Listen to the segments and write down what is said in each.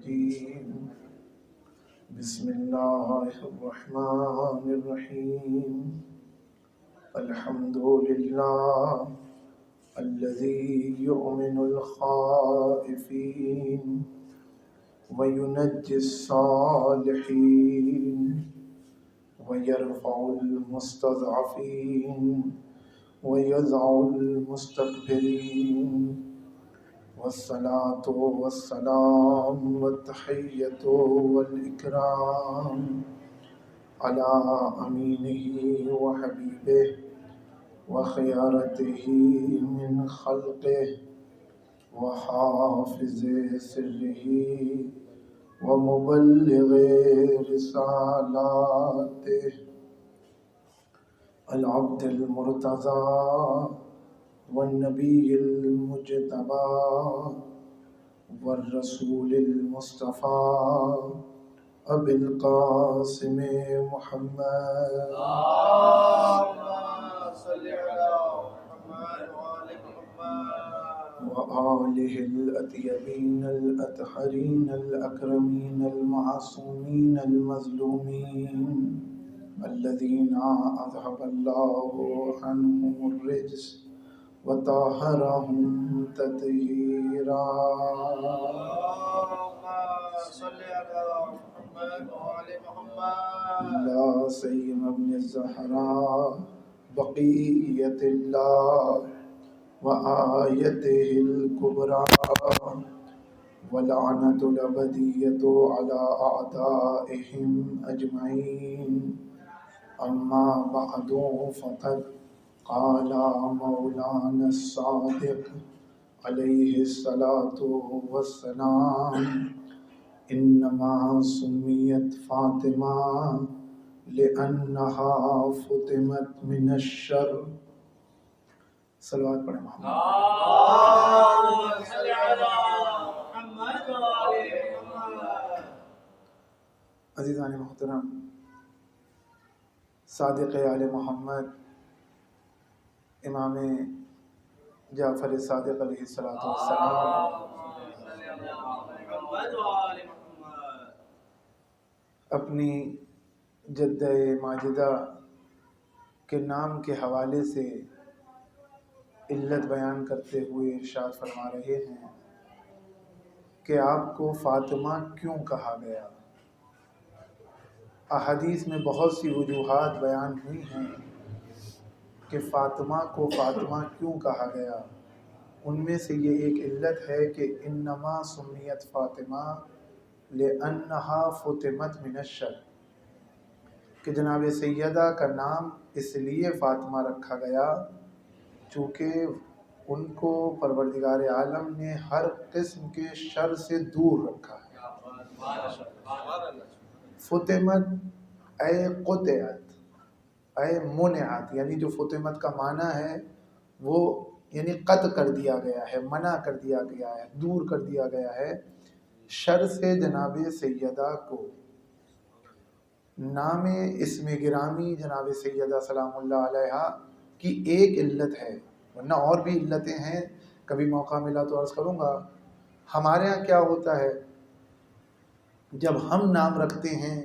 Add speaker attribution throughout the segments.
Speaker 1: الرجيم بسم الله الرحمن الرحيم الحمد لله الذي يؤمن الخائفين وينجي الصالحين ويرفع المستضعفين ويضع المستكبرين والصلاة والسلام والتحية والإكرام على أمينه وحبيبه وخيارته من خلقه وحافظ سره ومبلغ رسالاته العبد المرتضى والنبي المجتبى والرسول المصطفى أبي القاسم محمد
Speaker 2: اللهم صل على محمد وآل محمد
Speaker 1: وآله الأطيبين الأطهرين الأكرمين المعصومين المظلومين الذين أذهب الله عنهم الرجس وطهرهم تطهيرا
Speaker 2: اللهم صل على محمد وآل محمد
Speaker 1: لا سيما ابن الزهراء بقية الله وآيته الكبرى ولعنة الأبدية على أعدائهم أجمعين أما بعد فقد قال مولانا الصادق عليه الصلاة والسلام إنما سميت فاطمة لأنها فطمت من الشر. صلوات پڑھیں محمد.
Speaker 2: اللهم صل على محمد وآل محمد.
Speaker 1: عزیزان محترم، صادق آل محمد امام جعفر صادق علیہ الصلوۃ والسلام اپنی جدہ ماجدہ کے نام کے حوالے سے علت بیان کرتے ہوئے ارشاد فرما رہے ہیں کہ آپ کو فاطمہ کیوں کہا گیا. احادیث میں بہت سی وجوہات بیان ہوئی ہیں کہ فاطمہ کو فاطمہ کیوں کہا گیا. ان میں سے یہ ایک علت ہے کہ انما سمیت فاطمہ لأنہا فطمت من الشر، کہ جناب سیدہ کا نام اس لیے فاطمہ رکھا گیا چونکہ ان کو پروردگار عالم نے ہر قسم کے شر سے دور رکھا ہے. فطمت اے قطعت اے منعت، یعنی جو فطمت کا معنی ہے وہ یعنی قطع کر دیا گیا ہے، منع کر دیا گیا ہے، دور کر دیا گیا ہے شر سے. جناب سیدہ کو نام اسم گرامی جناب سیدہ سلام اللہ علیہا کی ایک علت ہے، ورنہ اور بھی علتیں ہیں، کبھی موقع ملا تو عرض کروں گا. ہمارے ہاں کیا ہوتا ہے، جب ہم نام رکھتے ہیں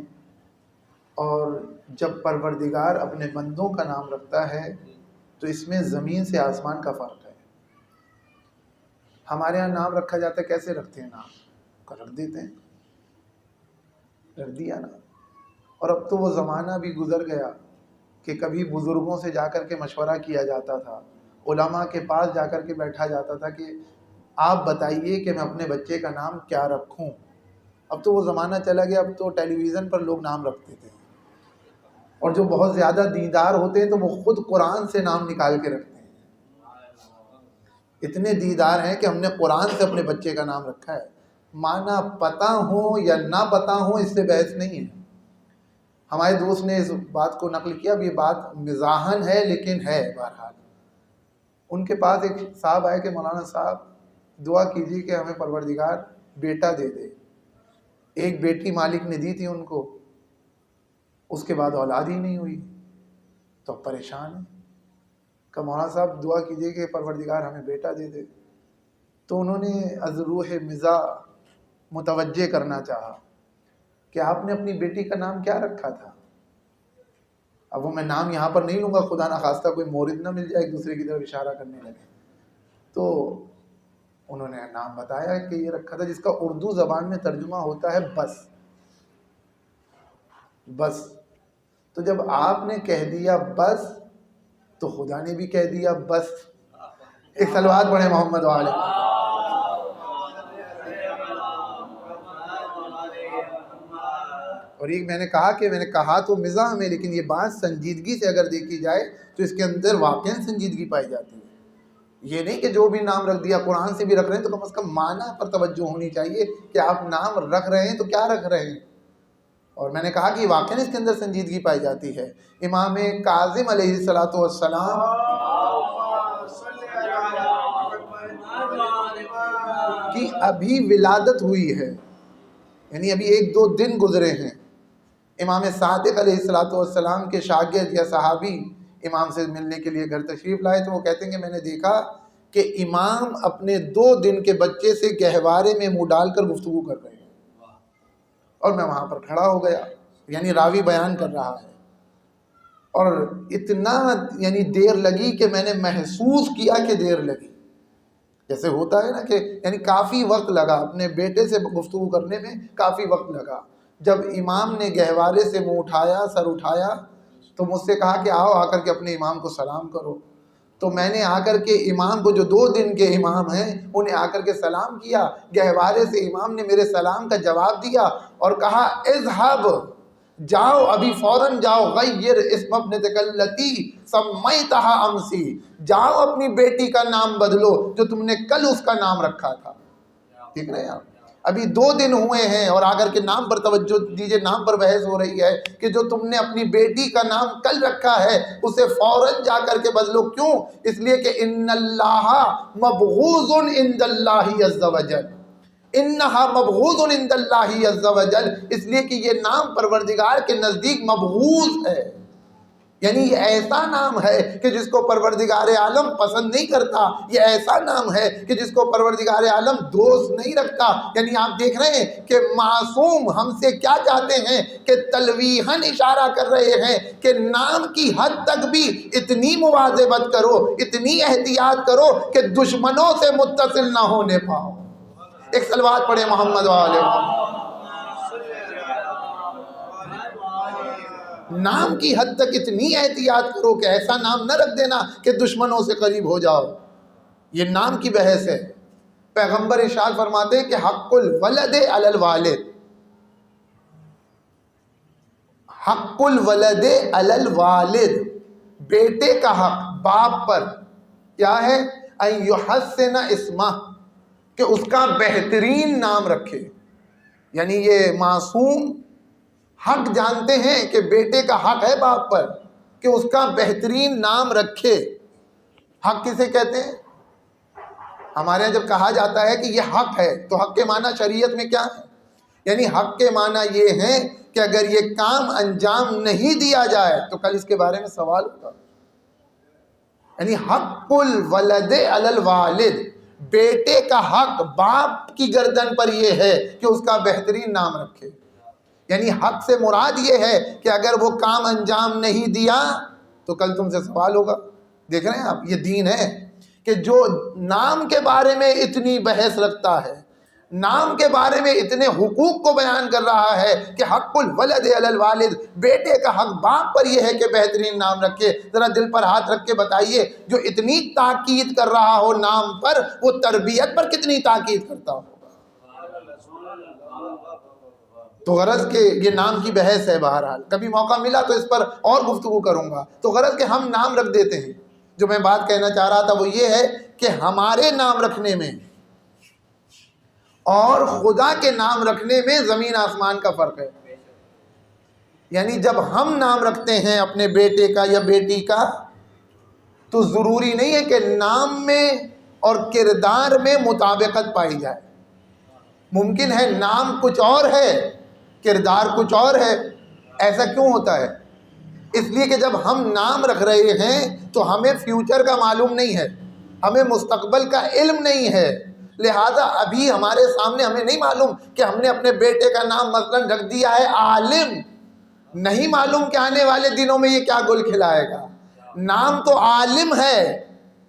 Speaker 1: اور جب پروردگار اپنے بندوں کا نام رکھتا ہے تو اس میں زمین سے آسمان کا فرق ہے. ہمارے ہاں نام رکھا جاتا ہے، کیسے رکھتے ہیں؟ نام کا رکھ دیتے ہیں، رکھ دیا نا. اور اب تو وہ زمانہ بھی گزر گیا کہ کبھی بزرگوں سے جا کر کے مشورہ کیا جاتا تھا، علماء کے پاس جا کر کے بیٹھا جاتا تھا کہ آپ بتائیے کہ میں اپنے بچے کا نام کیا رکھوں. اب تو وہ زمانہ چلا گیا، اب تو ٹیلی ویژن پر لوگ نام رکھتے تھے، اور جو بہت زیادہ دیندار ہوتے ہیں تو وہ خود قرآن سے نام نکال کے رکھتے ہیں. اتنے دیندار ہیں کہ ہم نے قرآن سے اپنے بچے کا نام رکھا ہے. معنی پتہ ہو یا نہ پتہ ہو اس سے بحث نہیں ہے. ہمارے دوست نے اس بات کو نقل کیا، اب یہ بات مزاحن ہے لیکن ہے. بہرحال ان کے پاس ایک صاحب آئے کہ مولانا صاحب دعا کیجیے کہ ہمیں پروردگار بیٹا دے دے. ایک بیٹی مالک نے دی تھی ان کو، اس کے بعد اولاد ہی نہیں ہوئی تو اب پریشان ہیں. کہ مولانا صاحب دعا کیجیے کہ پروردگار ہمیں بیٹا دے دے. تو انہوں نے از روح مزاح متوجہ کرنا چاہا کہ آپ نے اپنی بیٹی کا نام کیا رکھا تھا. اب وہ میں نام یہاں پر نہیں لوں گا، خدا نخواستہ کوئی مورد نہ مل جائے ایک دوسرے کی طرف اشارہ کرنے لگے. تو انہوں نے نام بتایا کہ یہ رکھا تھا، جس کا اردو زبان میں ترجمہ ہوتا ہے بس. بس. تو جب آپ نے کہہ دیا بس تو خدا نے بھی کہہ دیا بس. ایک صلوات پڑھیں محمد والے. اور یہ میں نے کہا تو مزاح میں، لیکن یہ بات سنجیدگی سے اگر دیکھی جائے تو اس کے اندر واقعاً سنجیدگی پائی جاتی ہے. یہ نہیں کہ جو بھی نام رکھ دیا، قرآن سے بھی رکھ رہے ہیں تو کم از کم معنی پر توجہ ہونی چاہیے کہ آپ نام رکھ رہے ہیں تو کیا رکھ رہے ہیں. اور میں نے کہا کہ واقعاً اس کے اندر سنجیدگی پائی جاتی ہے. امام کاظم علیہ السلام کی ابھی ولادت ہوئی ہے، یعنی ابھی 1-2 دن گزرے ہیں. امام صادق علیہ السلام کے شاگرد یا صحابی امام سے ملنے کے لیے گھر تشریف لائے تو وہ کہتے ہیں کہ میں نے دیکھا کہ امام اپنے 2 دن کے بچے سے گہوارے میں منہ ڈال کر گفتگو کر رہے ہیں. اور میں وہاں پر کھڑا ہو گیا، یعنی راوی بیان کر رہا ہے، اور اتنا یعنی دیر لگی کہ میں نے محسوس کیا کہ دیر لگی. جیسے ہوتا ہے نا کہ یعنی کافی وقت لگا، اپنے بیٹے سے گفتگو کرنے میں کافی وقت لگا. جب امام نے گہوارے سے منہ اٹھایا، سر اٹھایا، تو مجھ سے کہا کہ آؤ آ کر کے اپنے امام کو سلام کرو. تو میں نے آ کر کے امام کو، جو 2 دن کے امام ہیں، انہیں آ کر کے سلام کیا. گہوارے سے امام نے میرے سلام کا جواب دیا اور کہا اذهب، جاؤ ابھی فوراً جاؤ، غیر اسم ابنتک التی سمیتها امسی، جاؤ اپنی بیٹی کا نام بدلو جو تم نے کل اس کا نام رکھا تھا. ٹھیک ہے آپ، ابھی 2 دن ہوئے ہیں اور آ کر کے نام پر توجہ دیجئے. نام پر بحث ہو رہی ہے کہ جو تم نے اپنی بیٹی کا نام کل رکھا ہے اسے فوراً جا کر کے بدلو. کیوں؟ اس لیے کہ ان اللہ مبغوض عند اللہ عز وجل، انہا مبغوض عند اللہ عز وجل، اس لیے کہ یہ نام پروردگار کے نزدیک مبغوض ہے. یعنی یہ ایسا نام ہے کہ جس کو پروردگار عالم پسند نہیں کرتا، یہ ایسا نام ہے کہ جس کو پروردگار عالم دوست نہیں رکھتا. یعنی آپ دیکھ رہے ہیں کہ معصوم ہم سے کیا چاہتے ہیں کہ تلویحاً اشارہ کر رہے ہیں کہ نام کی حد تک بھی اتنی مواظبت کرو، اتنی احتیاط کرو کہ دشمنوں سے متصل نہ ہونے پاؤ. ایک صلوات پڑھے محمد والے محمد. نام کی حد تک اتنی احتیاط کرو کہ ایسا نام نہ رکھ دینا کہ دشمنوں سے قریب ہو جاؤ. یہ نام کی بحث ہے. پیغمبر ارشاد فرماتے ہیں کہ حق الولد علی الوالد، حق الولد علی الوالد، بیٹے کا حق باپ پر کیا ہے؟ ان یحسن اسمہ، کہ اس کا بہترین نام رکھے. یعنی یہ معصوم حق جانتے ہیں کہ بیٹے کا حق ہے باپ پر کہ اس کا بہترین نام رکھے. حق کسے کہتے ہیں؟ ہمارے یہاں جب کہا جاتا ہے کہ یہ حق ہے تو حق کے معنی شریعت میں کیا ہے؟ یعنی حق کے معنی یہ ہے کہ اگر یہ کام انجام نہیں دیا جائے تو کل اس کے بارے میں سوال ہوگا. یعنی حق الولد علی الوالد، بیٹے کا حق باپ کی گردن پر یہ ہے کہ اس کا بہترین نام رکھے. یعنی حق سے مراد یہ ہے کہ اگر وہ کام انجام نہیں دیا تو کل تم سے سوال ہوگا. دیکھ رہے ہیں آپ، یہ دین ہے کہ جو نام کے بارے میں اتنی بحث رکھتا ہے، نام کے بارے میں اتنے حقوق کو بیان کر رہا ہے کہ حق الولد علی الوالد، بیٹے کا حق باپ پر یہ ہے کہ بہترین نام رکھے. ذرا دل پر ہاتھ رکھ کے بتائیے، جو اتنی تاکید کر رہا ہو نام پر، وہ تربیت پر کتنی تاکید کرتا ہو. تو غرض کہ یہ نام کی بحث ہے. بہرحال کبھی موقع ملا تو اس پر اور گفتگو کروں گا. تو غرض کہ ہم نام رکھ دیتے ہیں. جو میں بات کہنا چاہ رہا تھا وہ یہ ہے کہ ہمارے نام رکھنے میں اور خدا کے نام رکھنے میں زمین آسمان کا فرق ہے. یعنی جب ہم نام رکھتے ہیں اپنے بیٹے کا یا بیٹی کا تو ضروری نہیں ہے کہ نام میں اور کردار میں مطابقت پائی جائے. ممکن ہے نام کچھ اور ہے، کردار کچھ اور ہے. ایسا کیوں ہوتا ہے؟ اس لیے کہ جب ہم نام رکھ رہے ہیں تو ہمیں فیوچر کا معلوم نہیں ہے، ہمیں مستقبل کا علم نہیں ہے. لہٰذا ابھی ہمارے سامنے ہمیں نہیں معلوم کہ ہم نے اپنے بیٹے کا نام مثلاً رکھ دیا ہے عالم، نہیں معلوم کہ آنے والے دنوں میں یہ کیا گل کھلائے گا۔ نام تو عالم ہے،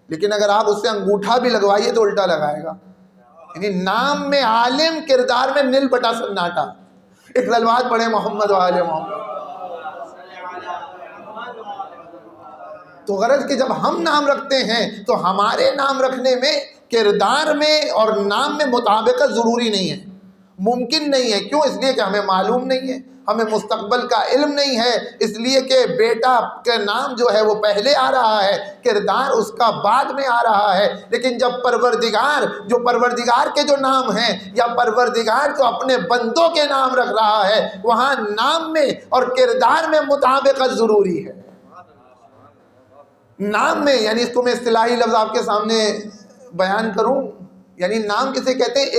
Speaker 1: لیکن اگر آپ اس سے انگوٹھا بھی لگوائیے تو الٹا لگائے گا۔ یعنی نام میں عالم، کردار میں نل بٹا سناٹا۔ ایک صلوات پڑھے محمد و آل محمد۔ تو غرض کہ جب ہم نام رکھتے ہیں تو ہمارے نام رکھنے میں کردار میں اور نام میں مطابقت ضروری نہیں ہے، ممکن نہیں ہے۔ کیوں؟ اس لیے کہ ہمیں معلوم نہیں ہے، ہمیں مستقبل کا علم نہیں ہے، اس لیے کہ بیٹا کا نام جو ہے وہ پہلے آ رہا ہے، کردار اس کا بعد میں آ رہا ہے۔ لیکن جب پروردگار کے جو نام ہیں یا پروردگار جو اپنے بندوں کے نام رکھ رہا ہے، وہاں نام میں اور کردار میں مطابقت ضروری ہے۔ نام میں، یعنی اس کو میں اصطلاحی لفظ آپ کے سامنے بیان کروں، یعنی نام کسے کہتے ہیں؟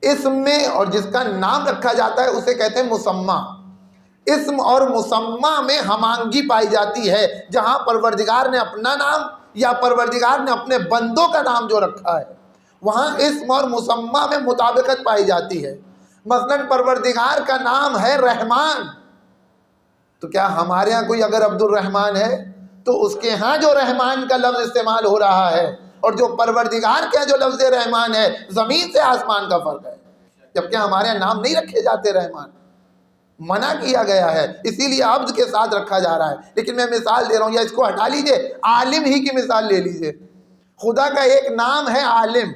Speaker 1: اسم میں، اور جس کا نام رکھا جاتا ہے اسے کہتے ہیں مسمہ۔ اسم اور مسمہ میں ہمانگی پائی جاتی ہے، جہاں پروردگار نے اپنا نام یا پروردگار نے اپنے بندوں کا نام جو رکھا ہے وہاں اسم اور مسمہ میں مطابقت پائی جاتی ہے۔ مثلاً پروردگار کا نام ہے رحمان، تو کیا ہمارے ہاں کوئی اگر عبد الرحمن ہے تو اس کے ہاں جو رحمان کا لفظ استعمال ہو رہا ہے اور جو پروردگار کے ہاں جو لفظ رحمان ہے، زمین سے آسمان کا فرق ہے۔ جبکہ ہمارے یہاں نام نہیں رکھے جاتے رحمان، منع کیا گیا ہے، اسی لیے عبد کے ساتھ رکھا جا رہا ہے۔ لیکن میں مثال دے رہا ہوں، یا اس کو ہٹا لیجئے، عالم ہی کی مثال لے لیجئے۔ خدا کا ایک نام ہے عالم۔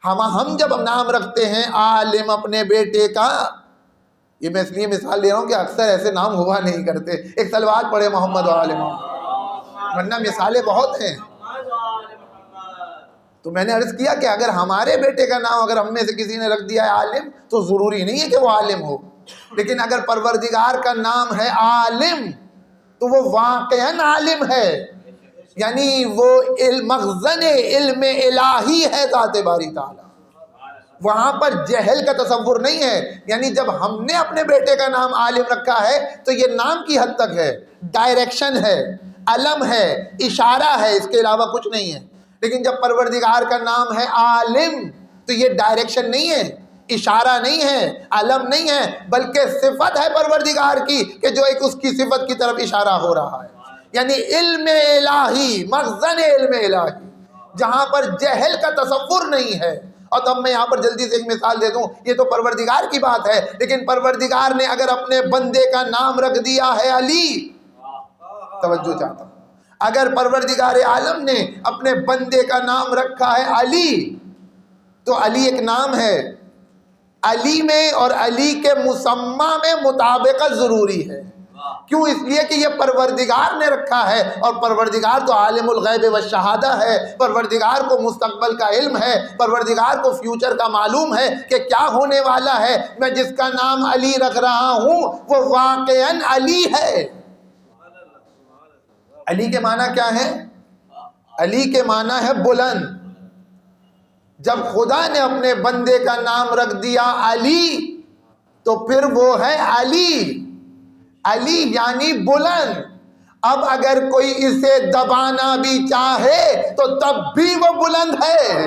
Speaker 1: ہم جب نام رکھتے ہیں عالم اپنے بیٹے کا، یہ میں اس لیے مثال دے رہا ہوں کہ اکثر ایسے نام ہوا نہیں کرتے۔ ایک صلوات پڑھے محمد و آل محمد، ورنہ مثالیں بہت ہیں۔ تو میں نے عرض کیا کہ اگر ہمارے بیٹے کا نام اگر ہم میں سے کسی نے رکھ دیا ہے عالم، تو ضروری نہیں ہے کہ وہ عالم ہو، لیکن اگر پروردگار کا نام ہے عالم تو وہ واقعاً عالم ہے، یعنی وہ مخزن علم الہی ہے ذات باری تعالی۔ وہاں پر جہل کا تصور نہیں ہے۔ یعنی جب ہم نے اپنے بیٹے کا نام عالم رکھا ہے تو یہ نام کی حد تک ہے، ڈائریکشن ہے، علم ہے، اشارہ ہے، اس کے علاوہ کچھ نہیں ہے۔ لیکن جب پروردگار کا نام ہے عالم تو یہ ڈائریکشن نہیں ہے، اشارہ نہیں ہے، علم نہیں ہے، بلکہ صفت ہے پروردگار کی کہ جو ایک اس کی صفت کی طرف اشارہ ہو رہا ہے۔ یعنی علم الہی، مخزن علم الہی، جہاں پر جہل کا تصور نہیں ہے۔ اور تب میں یہاں پر جلدی سے ایک مثال دے دوں، یہ تو پروردگار کی بات ہے، لیکن پروردگار نے اگر اپنے بندے کا نام رکھ دیا ہے علی، توجہ چاہتا ہوں، اگر پروردگار عالم نے اپنے بندے کا نام رکھا ہے علی، تو علی ایک نام ہے، علی میں اور علی کے مسمہ میں مطابقت ضروری ہے۔ کیوں؟ اس لیے کہ یہ پروردگار نے رکھا ہے، اور پروردگار تو عالم الغیب والشہادہ ہے، پروردگار کو مستقبل کا علم ہے، پروردگار کو فیوچر کا معلوم ہے کہ کیا ہونے والا ہے۔ میں جس کا نام علی رکھ رہا ہوں وہ واقعاً علی ہے۔ علی کے معنی کیا ہے؟ علی کے معنی ہے بلند۔ جب خدا نے اپنے بندے کا نام رکھ دیا علی تو پھر وہ ہے علی، علی یعنی بلند۔ اب اگر کوئی اسے دبانا بھی چاہے تو تب بھی وہ بلند ہے۔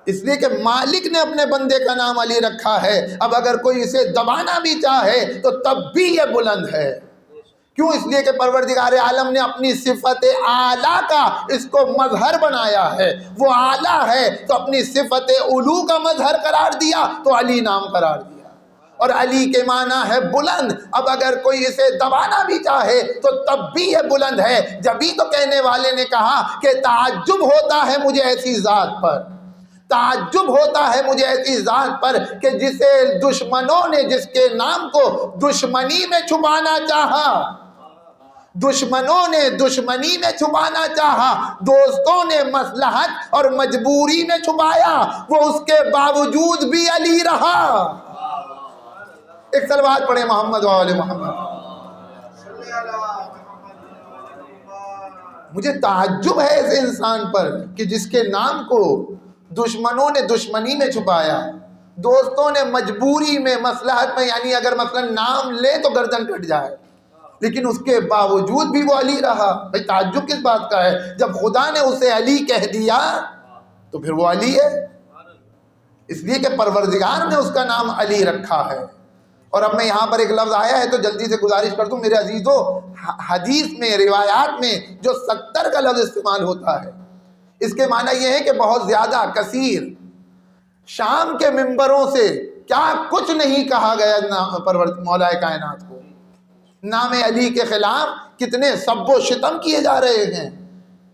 Speaker 1: اس لیے کہ مالک نے اپنے بندے کا نام علی رکھا ہے، اب اگر کوئی اسے دبانا بھی چاہے تو تب بھی یہ بلند ہے۔ کیوں؟ اس لیے کہ پروردگار عالم نے اپنی صفت اعلیٰ کا اس کو مظہر بنایا ہے، وہ اعلیٰ ہے تو اپنی صفت علو کا مظہر قرار دیا تو علی نام قرار دیا، اور علی کے معنی ہے بلند۔ اب اگر کوئی اسے دبانا بھی چاہے تو تب بھی یہ بلند ہے۔ جبھی تو کہنے والے نے کہا کہ تعجب ہوتا ہے مجھے ایسی ذات پر، تعجب ہوتا ہے مجھے ایسی ذات پر کہ جسے دشمنوں نے جس کے نام کو دشمنی میں چھپانا چاہا، دشمنوں نے دشمنی میں چھپانا چاہا، دوستوں نے مصلحت اور مجبوری میں چھپایا، وہ اس کے باوجود بھی علی رہا۔ ایک صلوات پڑھے محمد و آل محمد۔ مجھے تعجب ہے ایسے انسان پر کہ جس کے نام کو دشمنوں نے دشمنی میں چھپایا، دوستوں نے مجبوری میں، مصلحت میں، یعنی اگر مثلا نام لے تو گردن کٹ جائے، لیکن اس کے باوجود بھی وہ علی رہا۔ بھئی تعجب کس بات کا ہے؟ جب خدا نے اسے علی کہہ دیا تو پھر وہ علی ہے، اس لیے کہ پروردگار نے اس کا نام علی رکھا ہے۔ اور اب میں یہاں پر ایک لفظ آیا ہے تو جلدی سے گزارش کر دوں میرے عزیزو، حدیث میں، روایات میں جو 70 کا لفظ استعمال ہوتا ہے، اس کے معنی یہ ہے کہ بہت زیادہ، کثیر۔ شام کے ممبروں سے کیا کچھ نہیں کہا گیا مولا کائنات کو، نام علی کے خلاف کتنے سب و شتم کیے جا رہے ہیں۔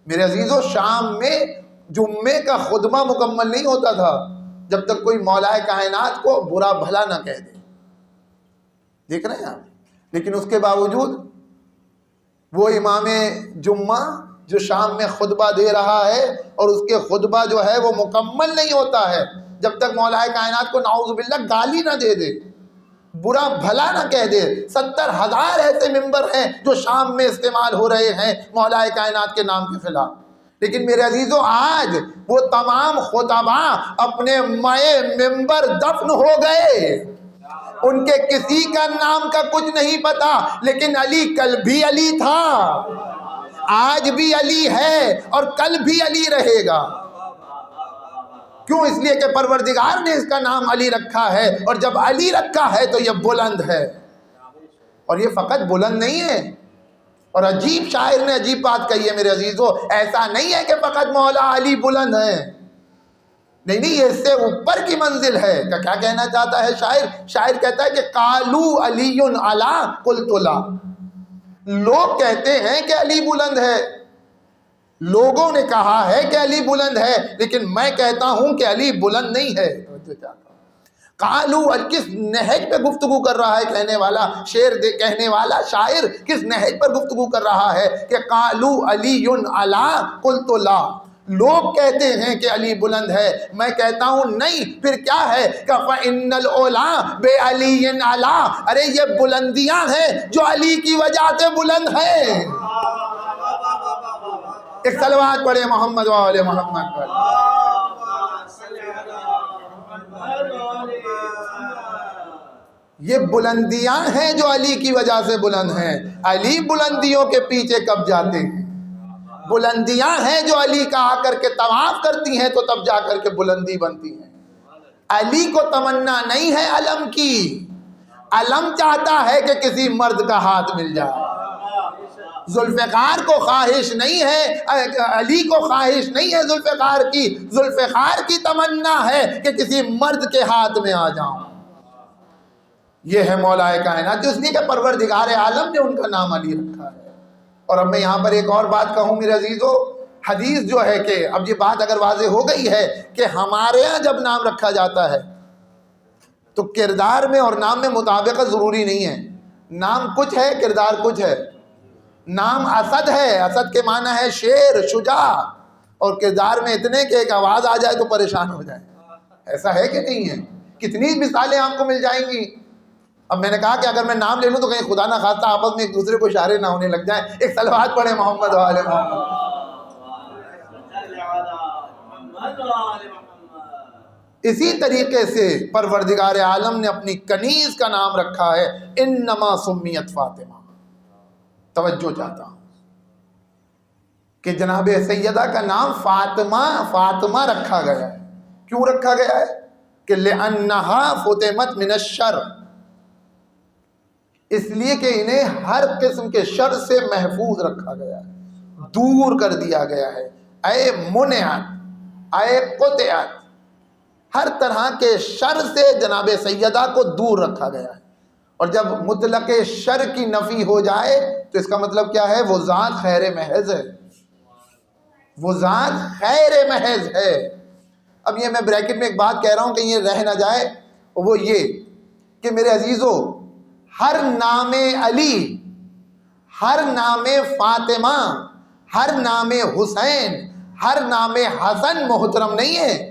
Speaker 1: میرے عزیزو، شام میں جمعے کا خطبہ مکمل نہیں ہوتا تھا جب تک کوئی مولا کائنات کو برا بھلا نہ کہہ دے، دیکھ رہے ہیں آپ۔ لیکن اس کے باوجود وہ امام جمعہ جو شام میں خطبہ دے رہا ہے اور اس کے خطبہ جو ہے وہ مکمل نہیں ہوتا ہے جب تک مولا کائنات کو نعوذ باللہ گالی نہ دے دے، برا بھلا نہ کہہ دے۔ 70,000 ایسے ممبر ہیں جو شام میں استعمال ہو رہے ہیں مولا کائنات کے نام کے خلاف۔ لیکن میرے عزیزو، آج وہ تمام خطباء اپنے مائع ممبر دفن ہو گئے، ان کے کسی کا نام کا کچھ نہیں پتا، لیکن علی کل بھی علی تھا، آج بھی علی ہے اور کل بھی علی رہے گا۔ کیوں؟ اس لیے کہ پروردگار نے اس کا نام علی رکھا ہے، اور جب علی رکھا ہے تو یہ بلند ہے، اور یہ فقط بلند نہیں ہے۔ اور عجیب شاعر نے عجیب بات کہی ہے میرے عزیزو، ایسا نہیں ہے کہ فقط مولا علی بلند ہے، نہیں نہیں، یہ اس سے اوپر کی منزل ہے۔ کیا کہنا چاہتا ہے شاعر؟ شاعر کہتا ہے کہ قالو علی علی قلت لا، لوگ کہتے ہیں کہ علی بلند ہے، لوگوں نے کہا ہے کہ علی بلند ہے، لیکن میں کہتا ہوں کہ علی بلند نہیں ہے۔ قالو، کس نہج پہ گفتگو کر رہا ہے کہنے والا شعر کہنے والا شاعر کس نہج پر گفتگو کر رہا ہے کہ قالو علی علی قلت لا، لوگ کہتے ہیں کہ علی بلند ہے، میں کہتا ہوں نہیں، پھر کیا ہے کہ فَإِنَّ الْعُلَا بِعَلِيٍّ عَلَا، ارے یہ بلندیاں ہیں جو علی کی وجہ سے بلند ہیں۔ ایک صلوات پڑھے محمد و آل محمد پر۔ یہ بلندیاں ہیں جو علی کی وجہ سے بلند ہیں، علی بلندیوں کے پیچھے کب جاتے ہیں؟ بلندیاں ہیں جو علی کا آ کر کے طواف کرتی ہیں تو تب جا کر کے بلندی بنتی ہیں۔ علی کو تمنا نہیں ہے علم کی، علم چاہتا ہے کہ کسی مرد کا ہاتھ مل جائے۔ ذوالفقار کو خواہش نہیں ہے، علی کو خواہش نہیں ہے ذوالفقار کی، ذوالفقار کی تمنا ہے کہ کسی مرد کے ہاتھ میں آ جاؤں۔ یہ ہے مولا کائنات، اس لیے کہ پروردگار عالم نے ان کا نام علی رکھا ہے۔ اور اب میں یہاں پر ایک اور بات کہوں میرے عزیزو، حدیث جو ہے کہ اب یہ بات اگر واضح ہو گئی ہے کہ ہمارے ہاں جب نام رکھا جاتا ہے تو کردار میں اور نام میں مطابقت ضروری نہیں ہے، نام کچھ ہے کردار کچھ ہے۔ نام اسد ہے، اسد کے معنی ہے شیر، شجاع، اور کردار میں اتنے کہ ایک آواز آ جائے تو پریشان ہو جائے۔ ایسا ہے کہ نہیں ہے؟ کتنی مثالیں آپ کو مل جائیں گی۔ اب میں نے کہا کہ اگر میں نام لے لوں تو کہیں خدا نہ خواستہ آپس میں ایک دوسرے کو اشارے نہ ہونے لگ جائیں۔ ایک صلوات پڑھے محمد و آل محمد۔ اسی طریقے سے پروردگار عالم نے اپنی کنیز کا نام رکھا ہے انما سمیت فاطمہ۔ توجہ چاہتا ہوں کہ جناب سیدہ کا نام فاطمہ رکھا گیا ہے۔ کیوں رکھا گیا ہے؟ کہ لِأَنَّهَا فُتِمَتْ مِنَ الشَّرِّ، اس لیے کہ انہیں ہر قسم کے شر سے محفوظ رکھا گیا ہے، دور کر دیا گیا ہے۔ اے منعت، اے قطعت، ہر طرح کے شر سے جناب سیدہ کو دور رکھا گیا ہے۔ اور جب مطلق شر کی نفی ہو جائے تو اس کا مطلب کیا ہے؟ وہ ذات خیر محض ہے، وہ ذات خیر محض ہے۔ اب یہ میں بریکٹ میں ایک بات کہہ رہا ہوں کہ یہ رہ نہ جائے، وہ یہ کہ میرے عزیزو، ہر نام علی، ہر نام فاطمہ، ہر نام حسین، ہر نام حسن محترم نہیں ہے۔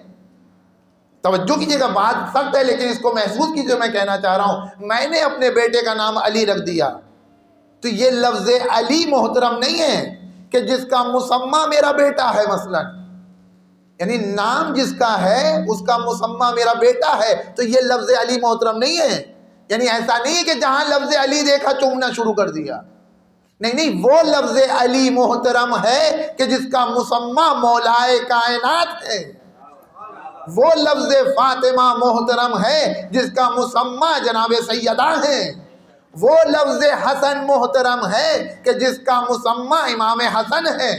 Speaker 1: توجہ کیجیے گا، بات سخت ہے لیکن اس کو محسوس کیجیے، میں کہنا چاہ رہا ہوں میں نے اپنے بیٹے کا نام علی رکھ دیا تو یہ لفظ علی محترم نہیں ہے کہ جس کا مسمى میرا بیٹا ہے۔ مثلا یعنی نام جس کا ہے اس کا مسمى میرا بیٹا ہے، تو یہ لفظ علی محترم نہیں ہے. یعنی ایسا نہیں ہے کہ جہاں لفظ علی دیکھا چومنا شروع کر دیا. نہیں، وہ لفظ علی محترم ہے کہ جس کا مسمى مولائے کائنات ہے. وہ لفظ فاطمہ محترم ہے جس کا مسمى جناب سیدہ ہیں. وہ لفظ حسن محترم ہے کہ جس کا مسمى امام حسن ہے.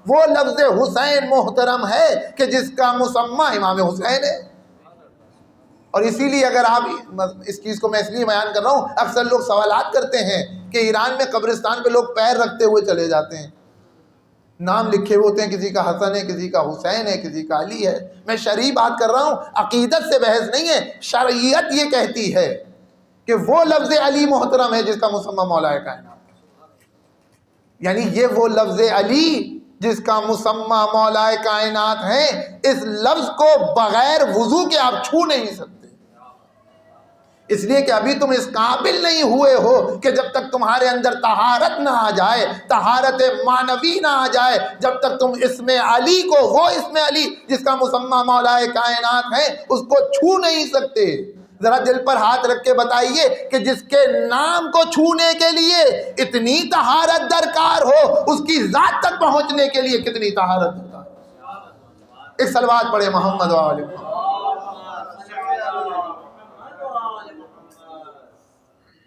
Speaker 1: وہ لفظ حسین محترم ہے کہ جس کا مسمى امام حسین ہے. اور اسی لیے اگر آپ اس چیز کو میں اس لیے بیان کر رہا ہوں، اکثر لوگ سوالات کرتے ہیں کہ ایران میں قبرستان پہ لوگ پیر رکھتے ہوئے چلے جاتے ہیں، نام لکھے ہوئے ہوتے ہیں، کسی کا حسن ہے، کسی کا حسین ہے، کسی کا علی ہے. میں شرعی بات کر رہا ہوں، عقیدت سے بحث نہیں ہے. شرعیت یہ کہتی ہے کہ وہ لفظ علی محترم ہے جس کا مسمى مولا کائنات. یعنی یہ وہ لفظ علی جس کا مسمى مولا کائنات ہے. اس لفظ کو بغیر وضو کے آپ چھو نہیں سکتے، اس لیے کہ ابھی تم اس قابل نہیں ہوئے ہو کہ جب تک تمہارے اندر طہارت نہ آ جائے، طہارت معنوی نہ آ جائے، جب تک تم اسم علی کو، وہ اسم علی جس کا مسمى مولا کائنات ہے، اس کو چھو نہیں سکتے. ذرا دل پر ہاتھ رکھ کے بتائیے کہ جس کے نام کو چھونے کے لیے اتنی طہارت درکار ہو، اس کی ذات تک پہنچنے کے لیے کتنی طہارت درکار ہو. ایک صلوات پڑھے محمد وآل محمد.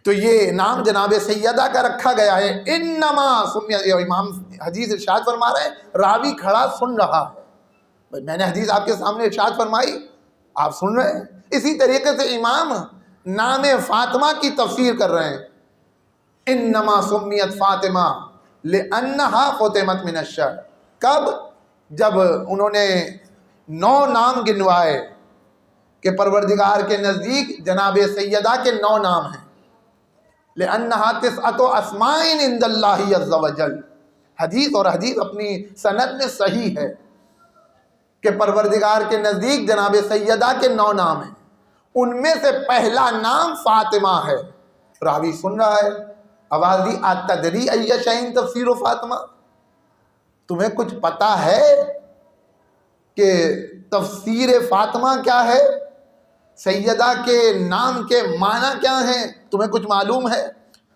Speaker 1: تو یہ نام جناب سیدہ کا رکھا گیا ہے. انما سمیت، امام حدیث ارشاد فرما رہے ہیں، راوی کھڑا سن رہا ہے. میں نے حدیث آپ کے سامنے ارشاد فرمائی، آپ سن رہے ہیں. اسی طریقے سے امام نام فاطمہ کی تفسیر کر رہے ہیں. انما سمیت فاطمہ لانہا فطمت من الشر. کب؟ جب انہوں نے 9 نام گنوائے کہ پروردگار کے نزدیک جناب سیدہ کے 9 نام ہیں. لأنها 9 اسماء عند اللہ عز وجل. حدیث، اور حدیث اپنی سند میں صحیح ہے کہ پروردگار کے نزدیک جناب سیدہ کے 9 نام ہیں. ان میں سے پہلا نام فاطمہ ہے. راوی سن رہا ہے، آواز دی، اتدری ای شیء تفسیر فاطمہ؟ تمہیں کچھ پتا ہے کہ تفسیر فاطمہ کیا ہے؟ سیدہ کے نام کے معنی کیا ہیں؟ تمہیں کچھ معلوم ہے؟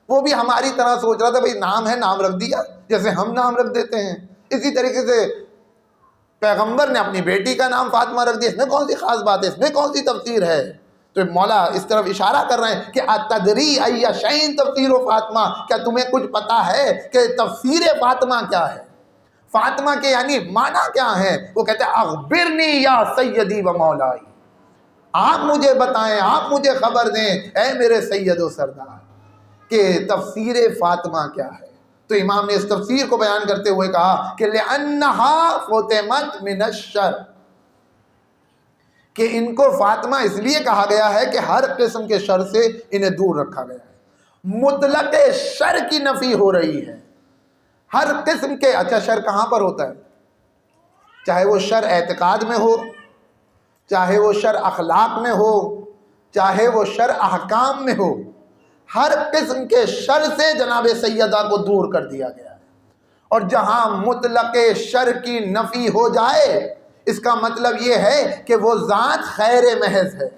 Speaker 1: وہ بھی ہماری طرح سوچ رہا تھا، بھئی نام ہے، نام رکھ دیا جیسے ہم نام رکھ دیتے ہیں. اسی طریقے سے پیغمبر نے اپنی بیٹی کا نام فاطمہ رکھ دیا. اس میں کون سی خاص بات ہے؟ اس میں کون سی تفسیر ہے؟ تو مولا اس طرف اشارہ کر رہے ہیں کہ اتدری ای شیء تفسیر فاطمہ، کیا تمہیں کچھ پتا ہے کہ تفسیر فاطمہ کیا ہے؟ فاطمہ کے یعنی معنی کیا ہے؟ وہ کہتے ہیں اخبرنی یا سیدی و مولائی، آپ مجھے بتائیں، آپ مجھے خبر دیں اے میرے سید و سردار کہ تفسیر فاطمہ کیا ہے. تو امام نے اس تفسیر کو بیان کرتے ہوئے کہا کہ لأنہا فطمت من الشر، کہ ان کو فاطمہ اس لیے کہا گیا ہے کہ ہر قسم کے شر سے انہیں دور رکھا گیا ہے. مطلق شر کی نفی ہو رہی ہے. ہر قسم کے، اچھا شر کہاں پر ہوتا ہے؟ چاہے وہ شر اعتقاد میں ہو، چاہے وہ شر اخلاق میں ہو، چاہے وہ شر احکام میں ہو، ہر قسم کے شر سے جناب سیدہ کو دور کر دیا گیا ہے. اور جہاں مطلق شر کی نفی ہو جائے، اس کا مطلب یہ ہے کہ وہ ذات خیر محض ہے.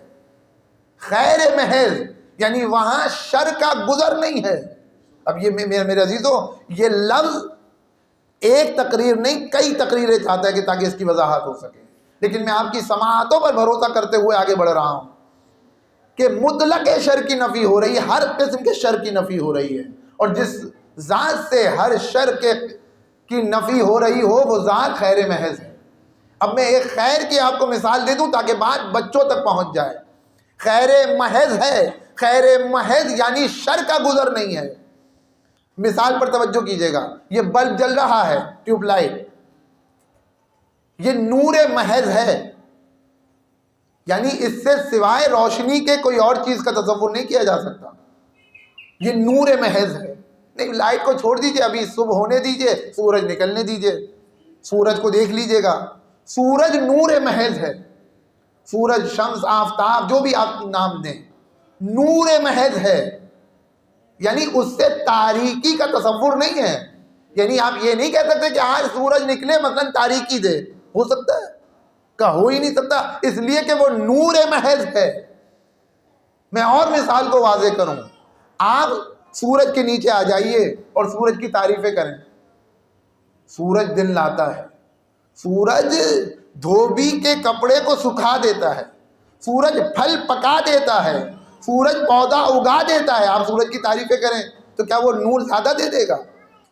Speaker 1: خیر محض یعنی وہاں شر کا گزر نہیں ہے. اب یہ میرے عزیزوں، یہ لفظ ایک تقریر نہیں، کئی تقریریں چاہتا ہے کہ تاکہ اس کی وضاحت ہو سکے، لیکن میں آپ کی سماعتوں پر بھروسہ کرتے ہوئے آگے بڑھ رہا ہوں کہ مطلق شر کی نفی ہو رہی ہے، ہر قسم کے شر کی نفی ہو رہی ہے. اور جس ذات سے ہر شر کی نفی ہو رہی ہو، وہ ذات خیر محض ہے. اب میں ایک خیر کی آپ کو مثال دے دوں تاکہ بات بچوں تک پہنچ جائے. خیر محض ہے، خیر محض یعنی شر کا گزر نہیں ہے. مثال پر توجہ کیجئے گا، یہ بلب جل رہا ہے، ٹیوب لائٹ، یہ نور محض ہے، یعنی اس سے سوائے روشنی کے کوئی اور چیز کا تصور نہیں کیا جا سکتا. یہ نور محض ہے. نہیں، لائٹ کو چھوڑ دیجئے، ابھی صبح ہونے دیجئے، سورج نکلنے دیجئے، سورج کو دیکھ لیجئے گا. سورج نور محض ہے. سورج، شمس، آفتاب، جو بھی آپ نام دیں، نور محض ہے. یعنی اس سے تاریکی کا تصور نہیں ہے. یعنی آپ یہ نہیں کہہ سکتے کہ آج سورج نکلے مثلا تاریکی دے، ہو سکتا ہے؟ کا ہو ہی نہیں سکتا، اس لیے کہ وہ نور محض ہے۔ میں اور مثال کو واضح کروں، آپ سورج کے نیچے آ جائیے اور سورج کی تعریفیں کریں۔ سورج دن لاتا ہے، سورج دھوبی کے کپڑے کو سکھا دیتا ہے، سورج پھل پکا دیتا ہے، سورج پودا اگا دیتا ہے۔ آپ سورج کی تعریفیں کریں تو کیا وہ نور زیادہ دے دے گا؟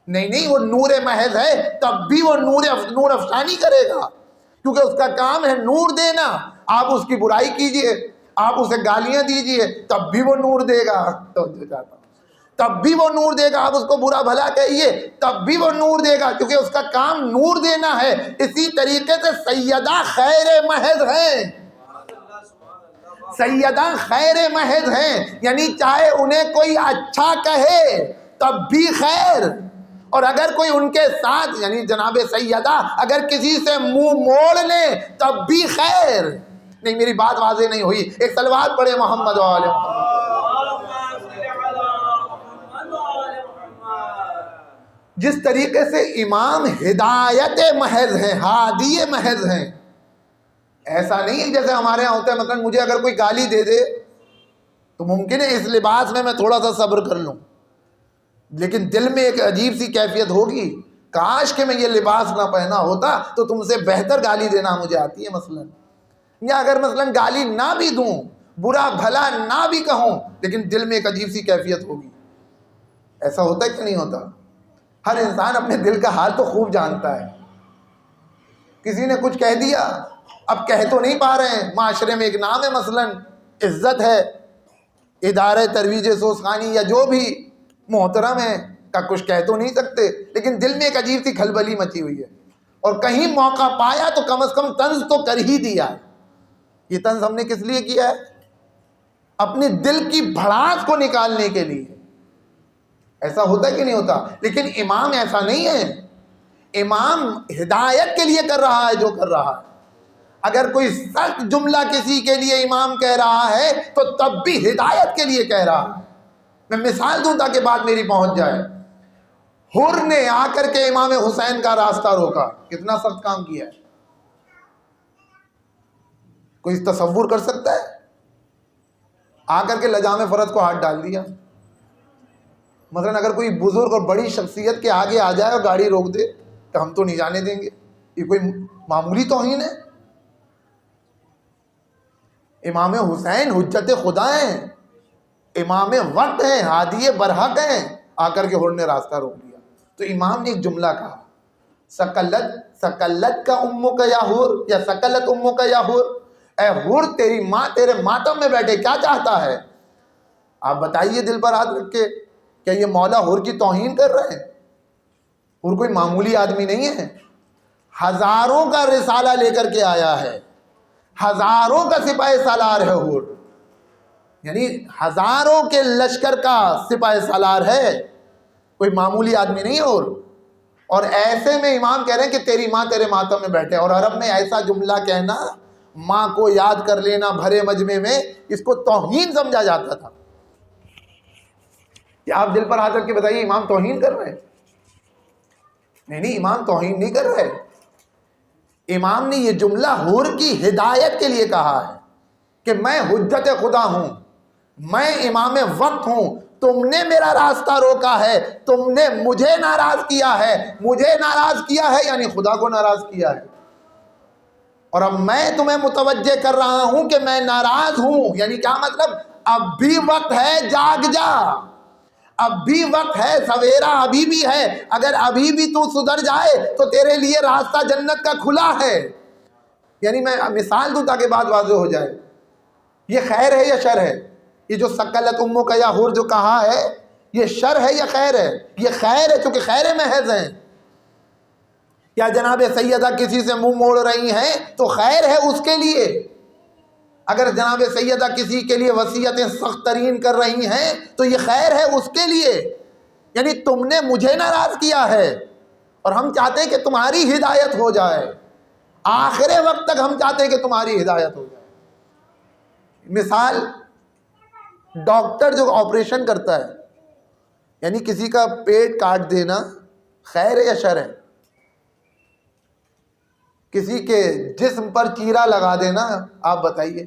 Speaker 1: نہیں، وہ نور محض ہے، تب بھی وہ نور افشانی کرے گا، کیونکہ اس کا کام ہے نور دینا۔ آپ اس کی برائی کیجئے، آپ اسے گالیاں دیجئے، تب بھی وہ نور دے گا، تب بھی وہ نور دے گا۔ آپ اس کو برا بھلا کہیے، تب بھی وہ نور دے گا، کیونکہ اس کا کام نور دینا ہے۔ اسی طریقے سے سیدہ خیر محض ہیں، سیدہ خیر محض ہیں، یعنی چاہے انہیں کوئی اچھا کہے تب بھی خیر، اور اگر کوئی ان کے ساتھ یعنی جناب سیدہ اگر کسی سے منہ موڑ لے تب بھی خیر۔ نہیں، میری بات واضح نہیں ہوئی، ایک صلوات پڑھے محمد و آل محمد۔ جس طریقے سے امام ہدایت محض ہیں، ہادی محض ہیں، ایسا نہیں ہے جیسے ہمارے یہاں ہوتا ہے، مثلا مجھے اگر کوئی گالی دے دے تو ممکن ہے اس لباس میں تھوڑا سا صبر کر لوں، لیکن دل میں ایک عجیب سی کیفیت ہوگی، کاش کہ میں یہ لباس نہ پہنا ہوتا تو تم سے بہتر گالی دینا مجھے آتی ہے مثلا۔ یا اگر مثلا گالی نہ بھی دوں، برا بھلا نہ بھی کہوں، لیکن دل میں ایک عجیب سی کیفیت ہوگی۔ ایسا ہوتا ہے کہ نہیں ہوتا؟ ہر انسان اپنے دل کا حال تو خوب جانتا ہے۔ کسی نے کچھ کہہ دیا، اب کہہ تو نہیں پا رہے ہیں، معاشرے میں ایک نام ہے مثلا عزت ہے، ادارہ ترویج سوسخانی یا جو بھی محترم ہے کا کچھ کہہ تو نہیں سکتے، لیکن دل میں ایک عجیب سی کھلبلی مچی ہوئی ہے، اور کہیں موقع پایا تو کم از کم طنز تو کر ہی دیا۔ یہ طنز ہم نے کس لیے کیا ہے؟ اپنے دل کی بھڑاس کو نکالنے کے لیے۔ ایسا ہوتا ہے کہ نہیں ہوتا؟ لیکن امام ایسا نہیں ہے، امام ہدایت کے لیے کر رہا ہے جو کر رہا ہے۔ اگر کوئی سخت جملہ کسی کے لیے امام کہہ رہا ہے تو تب بھی ہدایت کے لیے کہہ رہا ہے۔ میں مثال دوں تاکہ بات میری پہنچ جائے۔ حر نے آ کر کے امام حسین کا راستہ روکا، کتنا سخت کام کیا ہے، کوئی تصور کر سکتا ہے؟ آ کر کے لجام فرض کو ہاتھ ڈال دیا۔ مثلا اگر کوئی بزرگ اور بڑی شخصیت کے آگے آ جائے اور گاڑی روک دے تو ہم تو نہیں جانے دیں گے، یہ کوئی معمولی توہین ہے؟ امام حسین حجت خدا ہیں، امام وقت ہیں، ہادی برحق ہیں، آ کر کے حر نے راستہ روک دیا۔ تو امام نے ایک جملہ کہا، سکلت کا امو کا یا حر، یا سکلت امو کا یا حر، اے حر تیری ماں تیرے ماتم میں بیٹھے کیا چاہتا ہے؟ آپ بتائیے دل پر ہاتھ رکھ کے، کیا یہ مولا حر کی توہین کر رہے ہیں؟ حر کوئی معمولی آدمی نہیں ہے، ہزاروں کا رسالہ لے کر کے آیا ہے، ہزاروں کا سپاہ سالار ہے حر، یعنی ہزاروں کے لشکر کا سپاہ سالار ہے، کوئی معمولی آدمی نہیں ہے حر۔ اور ایسے میں امام کہہ رہے ہیں کہ تیری ماں تیرے ماتم میں بیٹھے، اور عرب میں ایسا جملہ کہنا، ماں کو یاد کر لینا بھرے مجمع میں، اس کو توہین سمجھا جاتا تھا۔ کہ آپ دل پر ہاتھ رکھ کے بتائیے امام توہین کر رہے ہیں؟ نہیں، امام توہین نہیں کر رہے۔ امام نے یہ جملہ حر کی ہدایت کے لیے کہا ہے کہ میں حجت خدا ہوں، میں امام وقت ہوں، تم نے میرا راستہ روکا ہے، تم نے مجھے ناراض کیا ہے، مجھے ناراض کیا ہے یعنی خدا کو ناراض کیا ہے، اور اب میں تمہیں متوجہ کر رہا ہوں کہ میں ناراض ہوں۔ یعنی کیا مطلب؟ اب بھی وقت ہے، جاگ جا، اب بھی وقت ہے، سویرا ابھی بھی ہے، اگر ابھی بھی تو سدھر جائے تو تیرے لیے راستہ جنت کا کھلا ہے۔ یعنی میں مثال دوں تاکہ بات واضح ہو جائے، یہ خیر ہے یا شر ہے؟ یہ جو سکلت امو کا یا حر جو کہا ہے، یہ شر ہے یا خیر ہے؟ یہ خیر ہے، چونکہ خیر محض ہیں۔ یا جناب سیدہ کسی سے منہ موڑ رہی ہیں تو خیر ہے اس کے لیے، اگر جناب سیدہ کسی کے لیے وصیتیں سخت ترین کر رہی ہیں تو یہ خیر ہے اس کے لیے، یعنی تم نے مجھے ناراض کیا ہے اور ہم چاہتے ہیں کہ تمہاری ہدایت ہو جائے، آخر وقت تک ہم چاہتے ہیں کہ تمہاری ہدایت ہو جائے۔ مثال، ڈاکٹر جو آپریشن کرتا ہے، یعنی کسی کا پیٹ کاٹ دینا، خیر ہے یا شر ہے؟ کسی کے جسم پر چیرا لگا دینا آپ بتائیے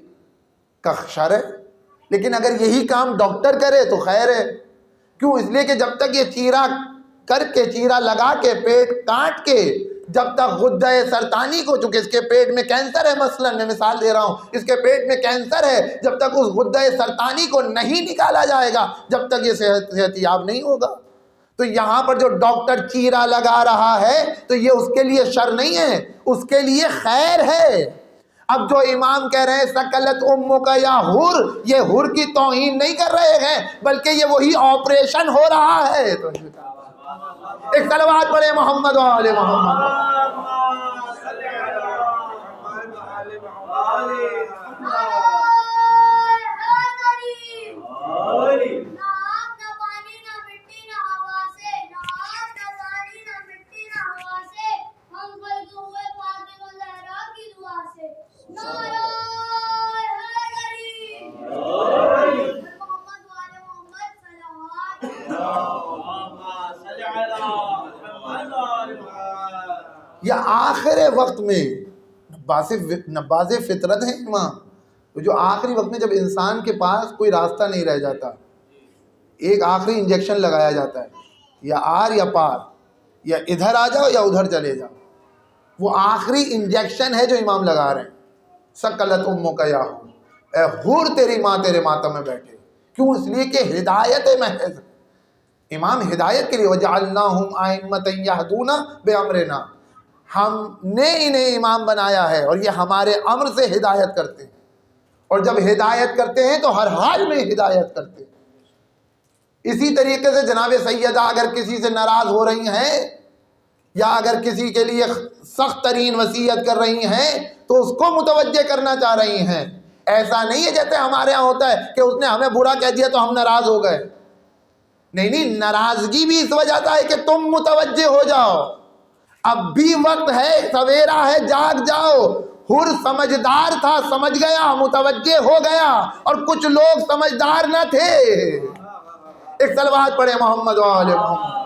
Speaker 1: کا شر ہے؟ لیکن اگر یہی کام ڈاکٹر کرے تو خیر ہے. کیوں؟ اس لیے کہ جب تک یہ چیرا کر کے، چیرا لگا کے، پیٹ کاٹ کے، جب تک غدہ سرطانی کو، چونکہ اس کے پیٹ میں کینسر ہے، مثلا میں مثال دے رہا ہوں، اس کے پیٹ میں کینسر ہے، جب تک اس غدہ سرطانی کو نہیں نکالا جائے گا جب تک یہ صحت یاب نہیں ہوگا. تو یہاں پر جو ڈاکٹر چیرا لگا رہا ہے تو یہ اس کے لیے شر نہیں ہے، اس کے لیے خیر ہے. اب جو امام کہہ رہے ہیں سکلت امک یا حر، یہ حر کی توہین نہیں کر رہے ہیں بلکہ یہ وہی آپریشن ہو رہا ہے. تو ایک صلوات پڑھے محمد و آل محمد. یا آخر وقت میں نباز فطرت ہے امام، جو آخری وقت میں جب انسان کے پاس کوئی راستہ نہیں رہ جاتا، ایک آخری انجیکشن لگایا جاتا ہے، یا آر یا پار، یا ادھر آ جاؤ یا ادھر چلے جاؤ. وہ آخری انجیکشن ہے جو امام لگا رہے ہیں. سکلت امک یا حر، اے حر تیری ماں تیرے ماتم میں بیٹھے. کیوں؟ اس لیے کہ ہدایت محض، امام ہدایت کے لیے وجعلناہم ائمۃ یہدون بامرنا، ہم نے انہیں امام بنایا ہے اور یہ ہمارے امر سے ہدایت کرتے ہیں. اور جب ہدایت کرتے ہیں تو ہر حال میں ہدایت کرتے ہیں. اسی طریقے سے جناب سیدہ اگر کسی سے ناراض ہو رہی ہیں یا اگر کسی کے لیے سخت ترین وصیت کر رہی ہیں تو اس کو متوجہ کرنا چاہ رہی ہیں. ایسا نہیں ہے جیسے ہمارے ہاں ہوتا ہے کہ اس نے ہمیں برا کہہ دیا تو ہم ناراض ہو گئے. نہیں، ناراضگی بھی اس وجہ سے ہے کہ تم متوجہ ہو جاؤ. اب بھی وقت ہے، سویرا ہے، جاگ جاؤ. حر سمجھدار تھا، سمجھ گیا، متوجہ ہو گیا، اور کچھ لوگ سمجھدار نہ تھے. ایک صلوات پڑھے محمد و آل محمد.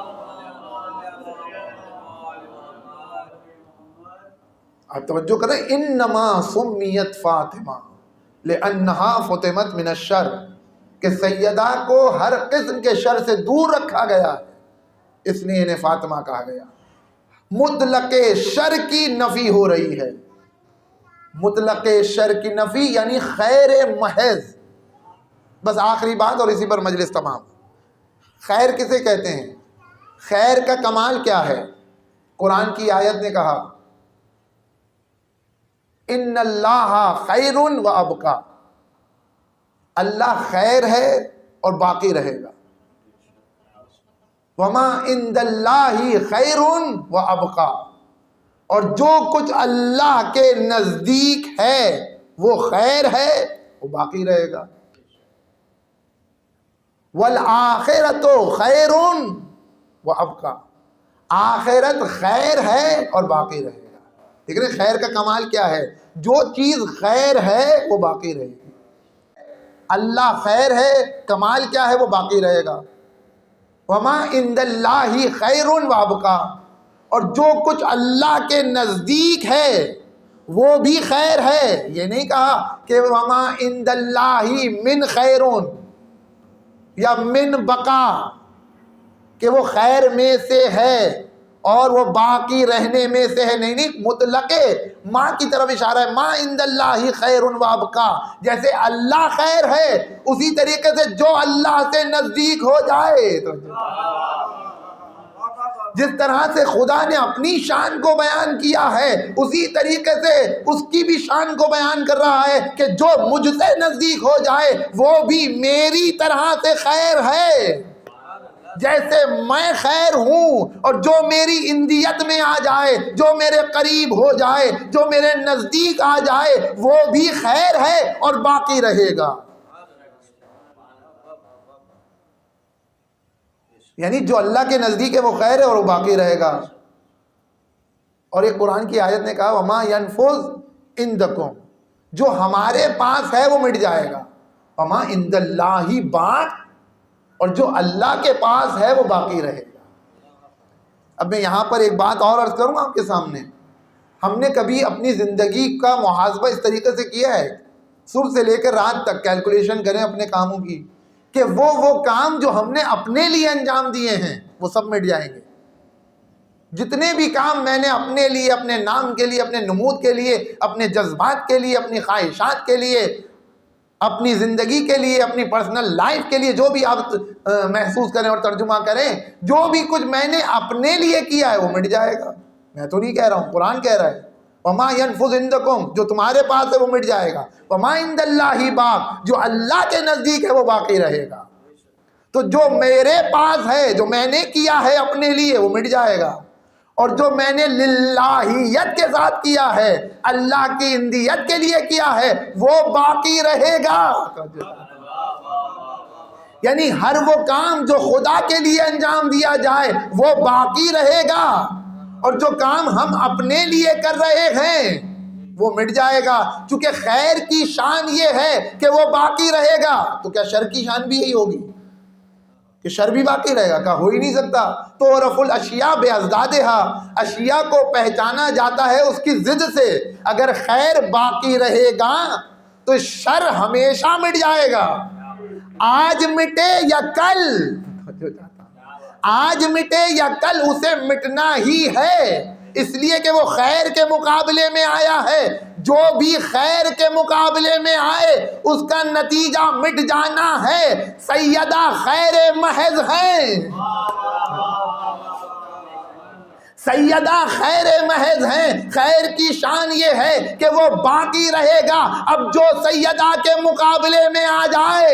Speaker 1: آپ توجہ کریں، انما سمیت فاطمہ لانہا فطمت من الشر، کہ سیدہ کو ہر قسم کے شر سے دور رکھا گیا ہے، اس لیے انہیں فاطمہ کہا گیا. مطلق شر کی نفی ہو رہی ہے. مطلق شر کی نفی یعنی خیر محض. بس آخری بات اور اسی پر مجلس تمام. خیر کسے کہتے ہیں؟ خیر کا کمال کیا ہے؟ قرآن کی آیت نے کہا ان اللہ خیر و ابقا، اللہ خیر ہے اور باقی رہے گا. وما عند اللہ خیر و ابقا، اور جو کچھ اللہ کے نزدیک ہے وہ خیر ہے، وہ باقی رہے گا. والآخرۃ خیر و ابقا، آخرت خیر ہے اور باقی رہے گا. دیکھ رہے خیر کا کمال کیا ہے؟ جو چیز خیر ہے وہ باقی رہے گی. اللہ خیر ہے، کمال کیا ہے؟ وہ باقی رہے گا. وما عند اللہ خیر و ابقا، اور جو کچھ اللہ کے نزدیک ہے وہ بھی خیر ہے. یہ نہیں کہا کہ وما عند اللہ من خیر یا من بقا، کہ وہ خیر میں سے ہے اور وہ باقی رہنے میں سے ہے. نہیں، مطلق ماں کی طرف اشارہ ہے. ما عند اللہ خیر و ابقا، جیسے اللہ خیر ہے اسی طریقے سے جو اللہ سے نزدیک ہو جائے. تو جس طرح سے خدا نے اپنی شان کو بیان کیا ہے اسی طریقے سے اس کی بھی شان کو بیان کر رہا ہے کہ جو مجھ سے نزدیک ہو جائے وہ بھی میری طرح سے خیر ہے. جیسے میں خیر ہوں، اور جو میری اندیت میں آ جائے، جو میرے قریب ہو جائے، جو میرے نزدیک آ جائے وہ بھی خیر ہے اور باقی رہے گا. یعنی جو اللہ کے نزدیک ہے وہ خیر ہے اور وہ باقی رہے گا. اور ایک قرآن کی آیت نے کہا وما ينفذ عندکم، جو ہمارے پاس ہے وہ مٹ جائے گا. وما عند اللہ باق، اور جو اللہ کے پاس ہے وہ باقی رہے گا. اب میں یہاں پر ایک بات اور عرض کروں آپ کے سامنے. ہم نے کبھی اپنی زندگی کا محاسبہ اس طریقے سے کیا ہے؟ صبح سے لے کر رات تک کیلکولیشن کریں اپنے کاموں کی کہ وہ کام جو ہم نے اپنے لیے انجام دیے ہیں وہ سب مٹ جائیں گے. جتنے بھی کام میں نے اپنے لیے، اپنے نام کے لیے، اپنے نمود کے لیے، اپنے جذبات کے لیے، اپنی خواہشات کے لیے، اپنی زندگی کے لیے، اپنی پرسنل لائف کے لیے، جو بھی آپ محسوس کریں اور ترجمہ کریں، جو بھی کچھ میں نے اپنے لیے کیا ہے وہ مٹ جائے گا. میں تو نہیں کہہ رہا ہوں، قرآن کہہ رہا ہے وَمَا يَنْفُذْ عِنْدَكُمْ، جو تمہارے پاس ہے وہ مٹ جائے گا. وَمَا عِنْدَ اللَّهِ بَاقٍ، جو اللہ کے نزدیک ہے وہ باقی رہے گا. تو جو میرے پاس ہے، جو میں نے کیا ہے اپنے لیے، وہ مٹ جائے گا، اور جو میں نے للہیت کے ساتھ کیا ہے، اللہ کی اندیت کے لیے کیا ہے، وہ باقی رہے گا. یعنی ہر وہ کام جو خدا کے لیے انجام دیا جائے وہ باقی رہے گا، اور جو کام ہم اپنے لیے کر رہے ہیں وہ مٹ جائے گا. چونکہ خیر کی شان یہ ہے کہ وہ باقی رہے گا، تو کیا شر کی شان بھی یہی ہوگی کہ شر بھی باقی رہے گا؟ کہا ہو ہی نہیں سکتا. تو رف الاشیاء بازدادہا، اشیاء کو پہچانا جاتا ہے اس کی ضد سے. اگر خیر باقی رہے گا تو شر ہمیشہ مٹ جائے گا. آج مٹے یا کل، آج مٹے یا کل اسے مٹنا ہی ہے، اس لیے کہ وہ خیر کے مقابلے میں آیا ہے. جو بھی خیر کے مقابلے میں آئے اس کا نتیجہ مٹ جانا ہے. سیدہ خیر محض ہیں، سیدہ خیر محض ہیں. خیر کی شان یہ ہے کہ وہ باقی رہے گا. اب جو سیدہ کے مقابلے میں آ جائے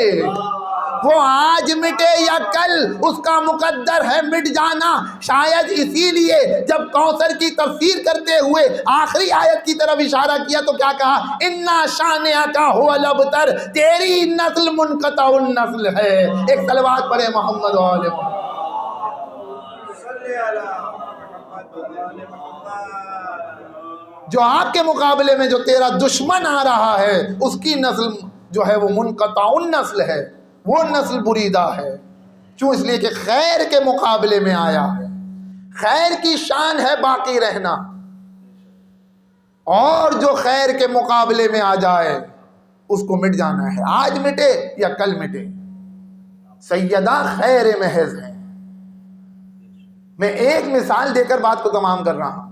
Speaker 1: وہ آج مٹے یا کل اس کا مقدر ہے مٹ جانا. شاید اسی لیے جب کوثر کی تفسیر کرتے ہوئے آخری آیت کی طرف اشارہ کیا تو کیا کہا؟ اِنَّا شَانِئَکَ هُوَ الْأَبْتَرُ، تیری نسل منقطع النسل ہے. ایک صلوات پڑھے محمد و آل محمد.
Speaker 2: صلی علی محمد و آل محمد.
Speaker 1: جو آپ کے مقابلے میں جو تیرا دشمن آ رہا ہے اس کی نسل جو ہے وہ منقطع النسل ہے، وہ نسل بریدہ ہے. کیوں؟ اس لیے کہ خیر کے مقابلے میں آیا ہے. خیر کی شان ہے باقی رہنا، اور جو خیر کے مقابلے میں آ جائے اس کو مٹ جانا ہے. آج مٹے یا کل مٹے. سیدہ خیر محض ہیں. میں ایک مثال دے کر بات کو تمام کر رہا ہوں.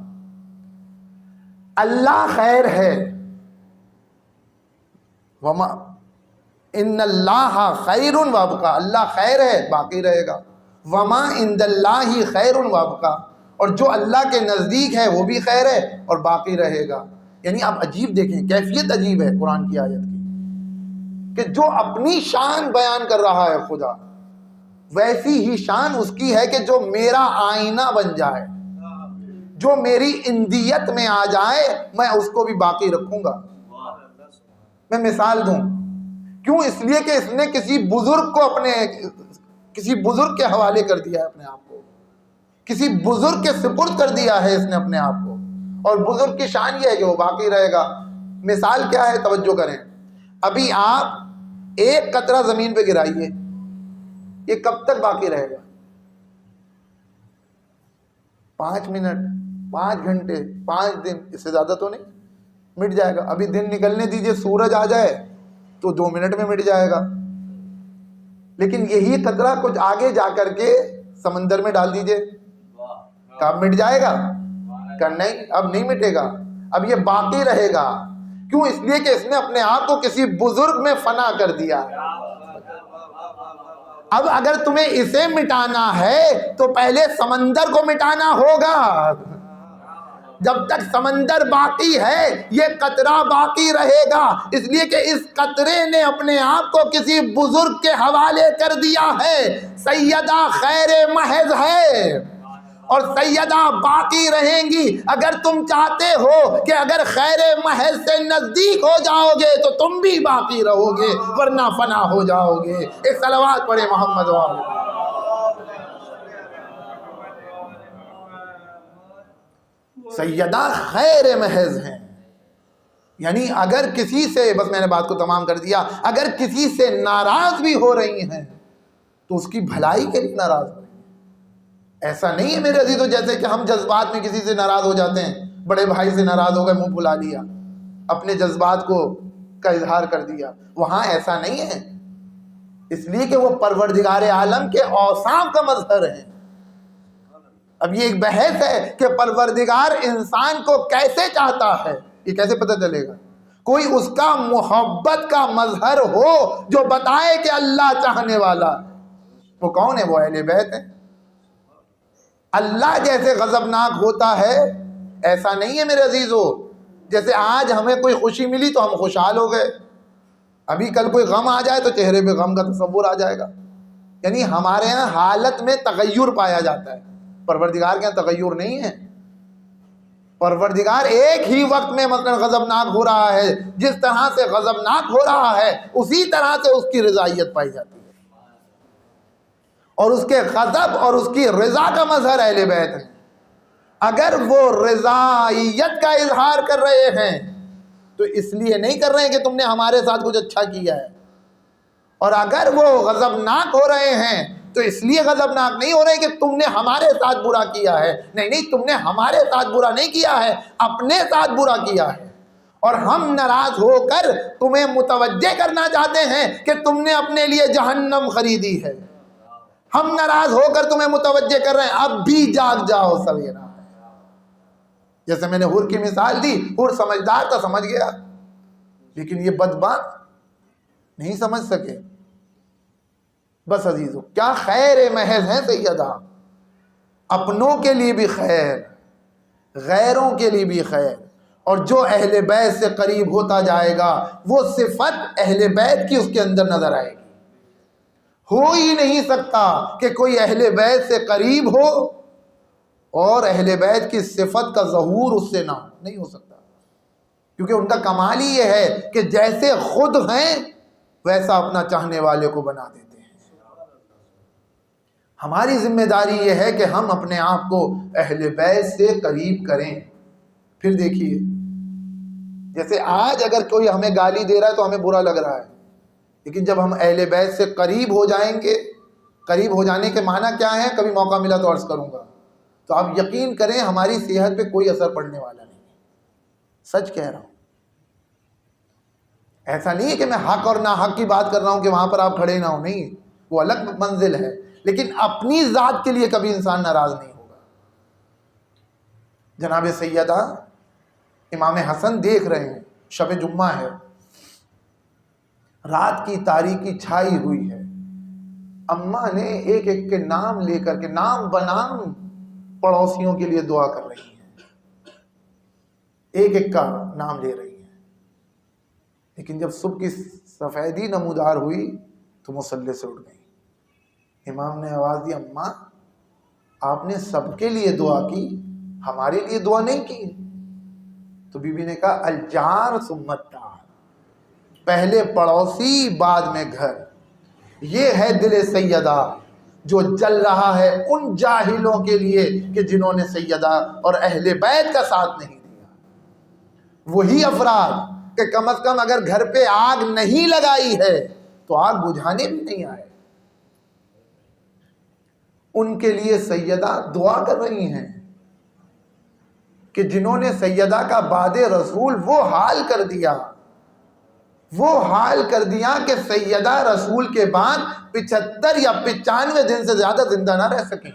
Speaker 1: اللہ خیر ہے، وما ان اللہ خیر وابقا، اللہ خیر ہے باقی رہے گا. وما عند اللہ خیر وابقا، اور جو اللہ کے نزدیک ہے وہ بھی خیر ہے اور باقی رہے گا. یعنی آپ عجیب دیکھیں، کیفیت عجیب ہے قرآن کی آیت کی کہ جو اپنی شان بیان کر رہا ہے خدا، ویسی ہی شان اس کی ہے کہ جو میرا آئینہ بن جائے، جو میری اندیت میں آ جائے میں اس کو بھی باقی رکھوں گا. میں مثال دوں، کیوں؟ اس لیے کہ اس نے کسی بزرگ کو کسی بزرگ کے حوالے کر دیا ہے اپنے آپ کو، کسی بزرگ کے سپرد کر دیا ہے اس نے اپنے آپ کو، اور بزرگ کی شان یہ ہے کہ وہ باقی رہے گا. مثال کیا ہے؟ توجہ کریں. ابھی آپ ایک قطرہ زمین پہ گرائیے، یہ کب تک باقی رہے گا؟ 5 منٹ، 5 گھنٹے، 5 دن، اس سے زیادہ تو نہیں. مٹ جائے گا. ابھی دن نکلنے دیجئے، سورج آ جائے تو 2 منٹ میں مٹ جائے گا. لیکن یہی قطرہ کچھ آگے جا کر کے سمندر میں ڈال دیجئے، کب مٹ جائے گا؟ کہ نہیں، اب نہیں مٹے گا، اب یہ باقی رہے گا. کیوں؟ اس لیے کہ اس نے اپنے آپ کو کسی بزرگ میں فنا کر دیا. اب اگر تمہیں اسے مٹانا ہے تو پہلے سمندر کو مٹانا ہوگا. جب تک سمندر باقی ہے یہ قطرہ باقی رہے گا. اس لیے کہ اس قطرے نے اپنے آپ کو کسی بزرگ کے حوالے کر دیا ہے. سیدہ خیر محض ہے اور سیدہ باقی رہیں گی. اگر تم چاہتے ہو کہ اگر خیر محض سے نزدیک ہو جاؤ گے تو تم بھی باقی رہو گے، ورنہ فنا ہو جاؤ گے. ایک صلوات پڑھے محمد والے. سیدہ خیر محض ہیں. یعنی اگر کسی سے، بس میں نے بات کو تمام کر دیا، اگر کسی سے ناراض بھی ہو رہی ہیں تو اس کی بھلائی کے لیے ناراض ہو رہی ہیں. ایسا نہیں ہے میرے عزیزو جیسے کہ ہم جذبات میں کسی سے ناراض ہو جاتے ہیں بڑے بھائی سے ناراض ہو گئے، منہ پھلا لیا، اپنے جذبات کا اظہار کر دیا. وہاں ایسا نہیں ہے، اس لیے کہ وہ پروردگار عالم کے اوصاف کا مظہر ہے. اب یہ ایک بحث ہے کہ پروردگار انسان کو کیسے چاہتا ہے، یہ کیسے پتہ چلے گا؟ کوئی اس کا محبت کا مظہر ہو جو بتائے کہ اللہ چاہنے والا. وہ کون ہے؟ وہ اہل بیت ہے. اللہ جیسے غضبناک ہوتا ہے ایسا نہیں ہے میرے عزیزو. جیسے آج ہمیں کوئی خوشی ملی تو ہم خوشحال ہو گئے، ابھی کل کوئی غم آ جائے تو چہرے پہ غم کا تصور آ جائے گا. یعنی ہمارے ہاں حالت میں تغیر پایا جاتا ہے، پروردگار کے یہاں تغیر نہیں ہے. پروردگار ایک ہی وقت میں مثلا غضبناک ہو رہا ہے، جس طرح سے غضبناک ہو رہا ہے اسی طرح سے اس کی رضائیت پائی جاتی ہے. اور اس کے غضب اور اس کی رضا کا مظہر اہل بیت ہے. اگر وہ رضائیت کا اظہار کر رہے ہیں تو اس لیے نہیں کر رہے ہیں کہ تم نے ہمارے ساتھ کچھ اچھا کیا ہے، اور اگر وہ غضبناک ہو رہے ہیں تو اس لیے غضبناک نہیں ہو رہے کہ تم نے ہمارے ساتھ برا کیا ہے. نہیں، تم نے ہمارے ساتھ برا نہیں کیا ہے، اپنے ساتھ برا کیا ہے. اور ہم ناراض ہو کر تمہیں متوجہ کرنا چاہتے ہیں کہ تم نے اپنے لیے جہنم خریدی ہے. ہم ناراض ہو کر تمہیں متوجہ کر رہے ہیں اب بھی جاگ جاؤ سویرا. جیسے میں نے حور کی مثال دی، حور سمجھدار تھا، سمجھ گیا، لیکن یہ بدبخت نہیں سمجھ سکے. بس عزیزو، کیا خیر محض ہے سیدہ، اپنوں کے لیے بھی خیر، غیروں کے لیے بھی خیر. اور جو اہل بیت سے قریب ہوتا جائے گا وہ صفت اہل بیت کی اس کے اندر نظر آئے گی. ہو ہی نہیں سکتا کہ کوئی اہل بیت سے قریب ہو اور اہل بیت کی صفت کا ظہور اس سے نہ ہو، نہیں ہو سکتا. کیونکہ ان کا کمال ہی یہ ہے کہ جیسے خود ہیں ویسا اپنا چاہنے والے کو بنا دیتے ہیں. ہماری ذمہ داری یہ ہے کہ ہم اپنے آپ کو اہل بیت سے قریب کریں. پھر دیکھیے، جیسے آج اگر کوئی ہمیں گالی دے رہا ہے تو ہمیں برا لگ رہا ہے، لیکن جب ہم اہل بیت سے قریب ہو جائیں گے، قریب ہو جانے کے معنی کیا ہے، کبھی موقع ملا تو عرض کروں گا، تو آپ یقین کریں ہماری صحت پہ کوئی اثر پڑنے والا نہیں. سچ کہہ رہا ہوں. ایسا نہیں ہے کہ میں حق اور ناحق کی بات کر رہا ہوں کہ وہاں پر آپ کھڑے نہ ہو، نہیں، وہ الگ منزل ہے، لیکن اپنی ذات کے لیے کبھی انسان ناراض نہیں ہوگا. جناب سیدہ امام حسن دیکھ رہے ہیں، شب جمعہ ہے، رات کی تاریکی چھائی ہوئی ہے. اماں نے ایک ایک کے نام لے کر کے نام بنام پڑوسیوں کے لیے دعا کر رہی ہیں، ایک ایک کا نام لے رہی ہیں. لیکن جب صبح کی سفیدی نمودار ہوئی تو مصلی سے اٹھ گئی. امام نے آواز دی، اماں آپ نے سب کے لیے دعا کی، ہمارے لیے دعا نہیں کی. تو بی بی نے کہا الجار ثم الدار، پہلے پڑوسی بعد میں گھر. یہ ہے دل سیدہ جو جل رہا ہے ان جاہلوں کے لیے کہ جنہوں نے سیدہ اور اہل بیت کا ساتھ نہیں دیا. وہی افراد کہ کم از کم اگر گھر پہ آگ نہیں لگائی ہے تو آگ بجھانے بھی نہیں آئے، ان کے لیے سیدہ دعا کر رہی ہیں کہ جنہوں نے سیدہ کا بعد رسول وہ حال کر دیا کہ سیدہ رسول کے بعد 75 یا 95 دن سے زیادہ زندہ نہ رہ سکیں.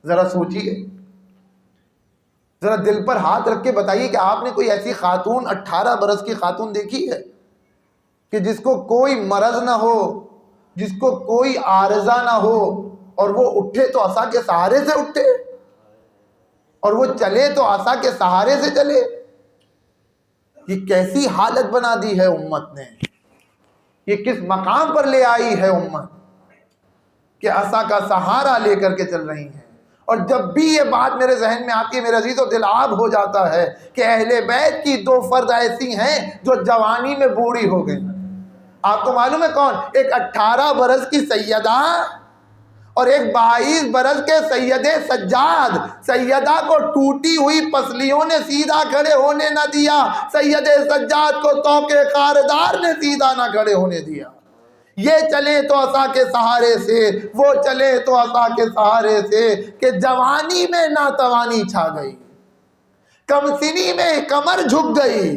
Speaker 1: ذرا سوچئے، ذرا دل پر ہاتھ رکھ کے بتائیے کہ آپ نے کوئی ایسی خاتون 18 برس کی خاتون دیکھی ہے کہ جس کو کوئی مرض نہ ہو، جس کو کوئی عارضہ نہ ہو، اور وہ اٹھے تو عصا کے سہارے سے اٹھے اور وہ چلے تو عصا کے سہارے سے چلے؟ یہ کیسی حالت بنا دی ہے امت نے، یہ کس مقام پر لے آئی ہے امت کہ عصا کا سہارا لے کر کے چل رہی ہیں. اور جب بھی یہ بات میرے ذہن میں آتی ہے میرے عزیزو دل آب ہو جاتا ہے کہ اہل بیت کی 2 فرد ایسی ہیں جو جوانی میں بوڑھی ہو گئی. آپ کو معلوم ہے کون؟ ایک 18 برس کی سیدہ اور ایک 22 برس کے سید سجاد. سیدہ کو ٹوٹی ہوئی پسلیوں نے سیدھا کھڑے ہونے نہ دیا، سید سجاد کو توق خاردار نے سیدھا نہ کھڑے ہونے دیا. یہ چلے تو عصا کے سہارے سے، وہ چلے تو عصا کے سہارے سے، کہ جوانی میں ناتوانی چھا گئی. کم سنی میں کمر جھک گئی،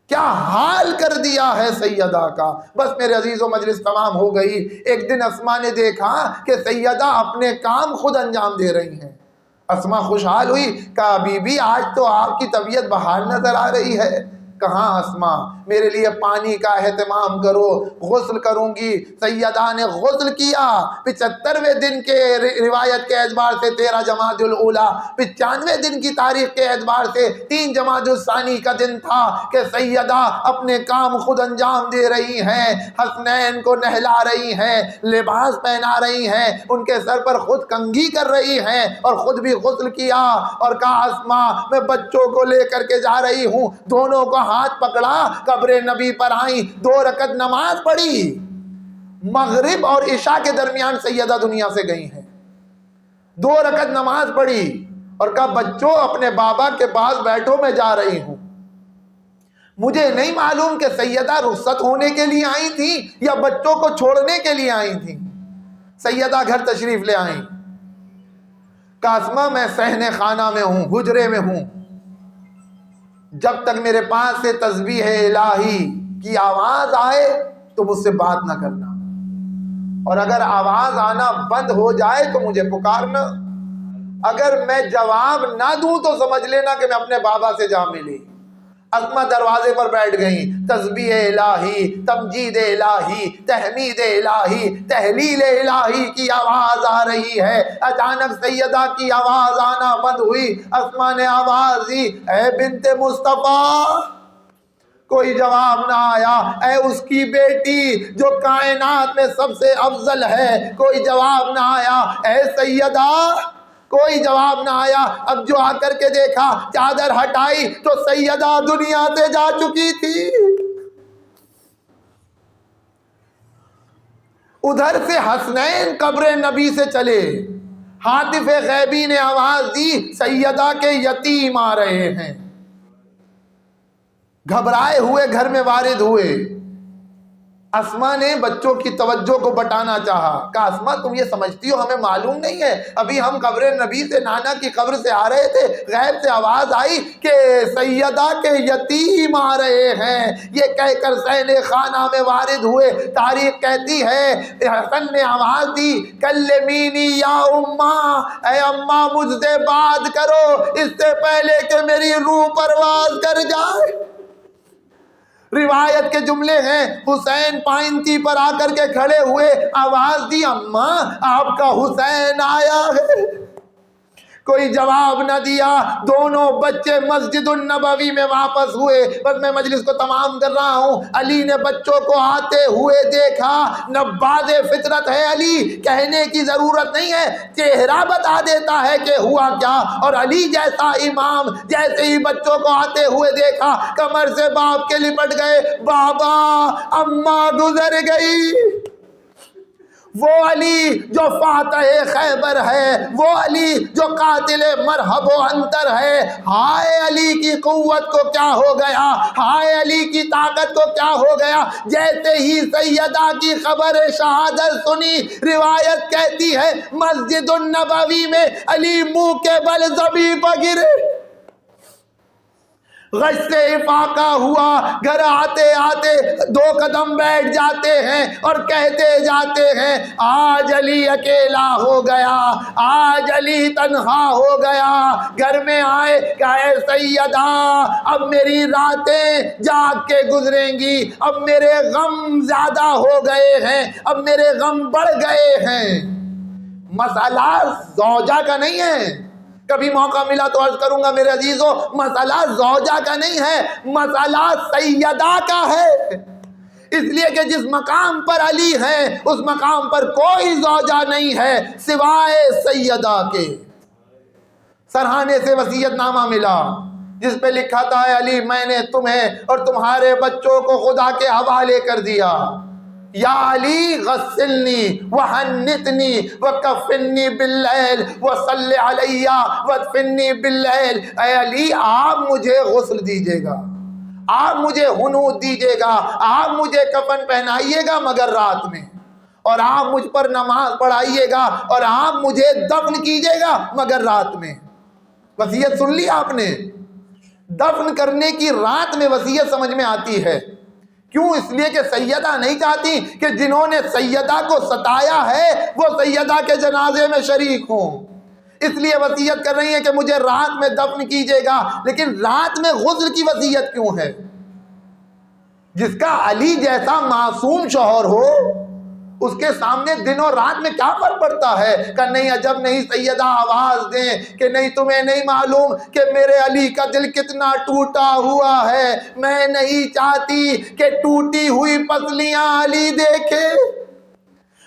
Speaker 1: کیا حال کر دیا ہے سیدہ کا۔ بس میرے عزیزو مجلس تمام ہو گئی۔ ایک دن اسما نے دیکھا کہ سیدہ اپنے کام خود انجام دے رہی ہیں۔ اسما خوشحال ہوئی، کہا بی بی آج تو آپ کی طبیعت بحال نظر آ رہی ہے۔ کہاں اسما، میرے لیے پانی کا اہتمام کرو، غسل کروں گی۔ سیدہ نے غسل کیا۔ 75ویں دن کے روایت کے اعتبار سے 13 جمادی الاولیٰ، 95ویں دن کی تاریخ کے اعتبار سے 3 جمادی الثانی کا دن تھا کہ سیدہ اپنے کام خود انجام دے رہی ہیں۔ حسنین کو نہلا رہی ہیں، لباس پہنا رہی ہیں، ان کے سر پر خود کنگھی کر رہی ہیں، اور خود بھی غسل کیا اور کہا اسما میں بچوں کو لے کر کے جا رہی ہوں۔ دونوں کو ہاتھ پکڑا، قبر نبی پر آئیں، 2 رکعت نماز پڑھی۔ مغرب اور عشاء کے درمیان سیدہ دنیا سے گئی ہیں۔ 2 رکعت نماز پڑھی اور کہا بچوں اپنے بابا کے پاس بیٹھو، میں جا رہی ہوں۔ مجھے نہیں معلوم کہ سیدہ رخصت ہونے کے لیے آئی تھی یا بچوں کو چھوڑنے کے لیے آئی تھی۔ سیدہ گھر تشریف لے آئیں۔ کہا اسما میں صحن خانہ میں ہوں، حجرے میں ہوں، جب تک میرے پاس سے تسبیح الہی کی آواز آئے تو مجھ سے بات نہ کرنا، اور اگر آواز آنا بند ہو جائے تو مجھے پکارنا۔ اگر میں جواب نہ دوں تو سمجھ لینا کہ میں اپنے بابا سے جا ملی۔ اسما دروازے پر بیٹھ گئیں۔ تسبیح الہی، تمجید الہی، تحمید الہی، تہلیل الہی کی آواز آ رہی ہے۔ اچانک سیدہ کی آواز آنا بند ہوئی۔ اسما نے آواز دی، اے بنت مصطفیٰ۔ کوئی جواب نہ آیا۔ اے اس کی بیٹی جو کائنات میں سب سے افضل ہے، کوئی جواب نہ آیا۔ اے سیدہ، کوئی جواب نہ آیا۔ اب جو آ کر کے دیکھا، چادر ہٹائی تو سیدہ دنیا سے جا چکی تھی۔ ادھر سے حسنین قبر نبی سے چلے، ہاتف غیبی نے آواز دی سیدہ کے یتیم آ رہے ہیں۔ گھبرائے ہوئے گھر میں وارد ہوئے۔ اسما نے بچوں کی توجہ کو بٹانا چاہا۔ کہا اسما تم یہ سمجھتی ہو ہمیں معلوم نہیں ہے؟ ابھی ہم قبر نبی سے، نانا کی قبر سے آ رہے تھے، غیب سے آواز آئی کہ سیدہ کے یتیم آ رہے ہیں۔ یہ کہہ کر صحن خانہ میں وارد ہوئے۔ تاریخ کہتی ہے حسن نے آواز دی کلمینی یا اماں، اے اماں مجھ سے بات کرو اس سے پہلے کہ میری روح پرواز کر جائے۔ روایت کے جملے ہیں، حسین پائنتی پر آ کر کے کھڑے ہوئے، آواز دی اماں آپ کا حسین آیا ہے۔ کوئی جواب نہ دیا۔ دونوں بچے مسجد النبوی میں واپس ہوئے۔ بس میں مجلس کو تمام کر رہا ہوں۔ علی نے بچوں کو آتے ہوئے دیکھا۔ نباز فطرت ہے علی، کہنے کی ضرورت نہیں ہے، چہرہ بتا دیتا ہے کہ ہوا کیا۔ اور علی جیسا امام جیسے ہی بچوں کو آتے ہوئے دیکھا، کمر سے باپ کے لپٹ گئے، بابا اماں گزر گئی۔ وہ علی جو فاتح خیبر ہے، وہ علی جو قاتل مرحب و انتر ہے، ہائے علی کی قوت کو کیا ہو گیا، ہائے علی کی طاقت کو کیا ہو گیا۔ جیسے ہی سیدہ کی خبر شہادت سنی، روایت کہتی ہے مسجد النبوی میں علی منہ کے بل زمین پر گرے، غش سے افاقہ ہوا۔ گھر آتے آتے 2 قدم بیٹھ جاتے ہیں اور کہتے جاتے ہیں آج علی اکیلا ہو گیا، آج علی تنہا ہو گیا۔ گھر میں آئے کہ اے سیدہ اب میری راتیں جاگ کے گزریں گی، اب میرے غم زیادہ ہو گئے ہیں، اب میرے غم بڑھ گئے ہیں۔ مسئلہ زوجہ کا نہیں ہے، کبھی موقع ملا تو عرض کروں گا میرے عزیزو، مسئلہ زوجہ کا نہیں ہے، مسئلہ سیدہ کا ہے۔ اس لیے کہ جس مقام پر علی ہے اس مقام پر کوئی زوجہ نہیں ہے سوائے سیدہ کے۔ سرحانے سے وصیت نامہ ملا جس پہ لکھا تھا اے علی میں نے تمہیں اور تمہارے بچوں کو خدا کے حوالے کر دیا، یا علی غسلنی وحنتنی وکفنی باللیل وصلی علی ودفنی باللیل۔ اے علی آپ مجھے غسل دیجیے گا، آپ مجھے حنوط دیجیے گا، آپ مجھے کفن پہنائیے گا مگر رات میں، اور آپ مجھ پر نماز پڑھائیے گا، اور آپ مجھے دفن کیجیے گا مگر رات میں۔ وصیت سن لی آپ نے؟ دفن کرنے کی رات میں وصیت سمجھ میں آتی ہے. کیوں؟ اس لیے کہ سیدہ نہیں چاہتی کہ جنہوں نے سیدہ کو ستایا ہے وہ سیدہ کے جنازے میں شریک ہوں، اس لیے وصیت کر رہی ہیں کہ مجھے رات میں دفن کیجیے گا. لیکن رات میں غسل کی وصیت کیوں ہے؟ جس کا علی جیسا معصوم شوہر ہو اس کے سامنے دن اور رات میں کیا فرق پڑتا ہے؟ کہ نہیں عجب نہیں سیدہ آواز دیں کہ نہیں تمہیں نہیں معلوم کہ میرے علی کا دل کتنا ٹوٹا ہوا ہے، میں نہیں چاہتی کہ ٹوٹی ہوئی پسلیاں علی دیکھے،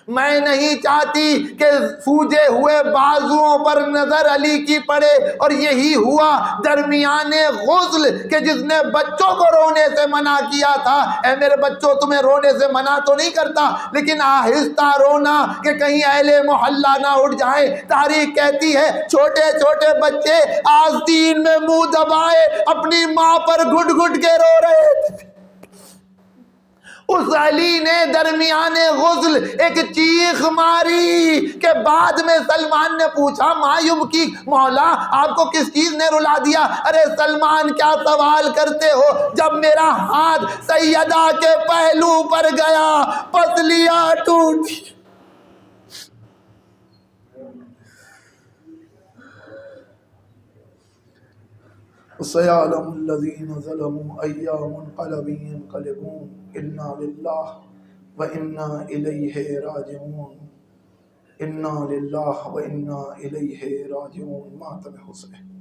Speaker 1: میں نہیں چاہتی کہ سوجے ہوئے بازوؤں پر نظر علی کی پڑے. اور یہی ہوا درمیان غسل کہ جس نے بچوں کو رونے سے منع کیا تھا، اے میرے بچوں تمہیں رونے سے منع تو نہیں کرتا لیکن آہستہ رونا کہ کہیں اہل محلہ نہ اٹھ جائیں. تاریخ کہتی ہے چھوٹے چھوٹے بچے آستین میں منہ دبائے اپنی ماں پر گھٹ گھٹ کے رو رہے تھے. اس علی نے درمیان غسل ایک چیخ ماری کہ بعد میں سلمان نے پوچھا مایوب کی مولا آپ کو کس چیز نے رلا دیا؟ ارے سلمان کیا سوال کرتے ہو، جب میرا ہاتھ سیدہ کے پہلو پر گیا پسلیاں ٹوٹی. سَيَعْلَمُ الَّذِينَ ظَلَمُوا أَيَّ مُنقَلَبٍ يَنقَلِبُونَ إِنَّا لِلَّهِ وَإِنَّا إِلَيْهِ رَاجِعُونَ إِنَّا لِلَّهِ وَإِنَّا إِلَيْهِ رَاجِعُونَ. ماتم حسین.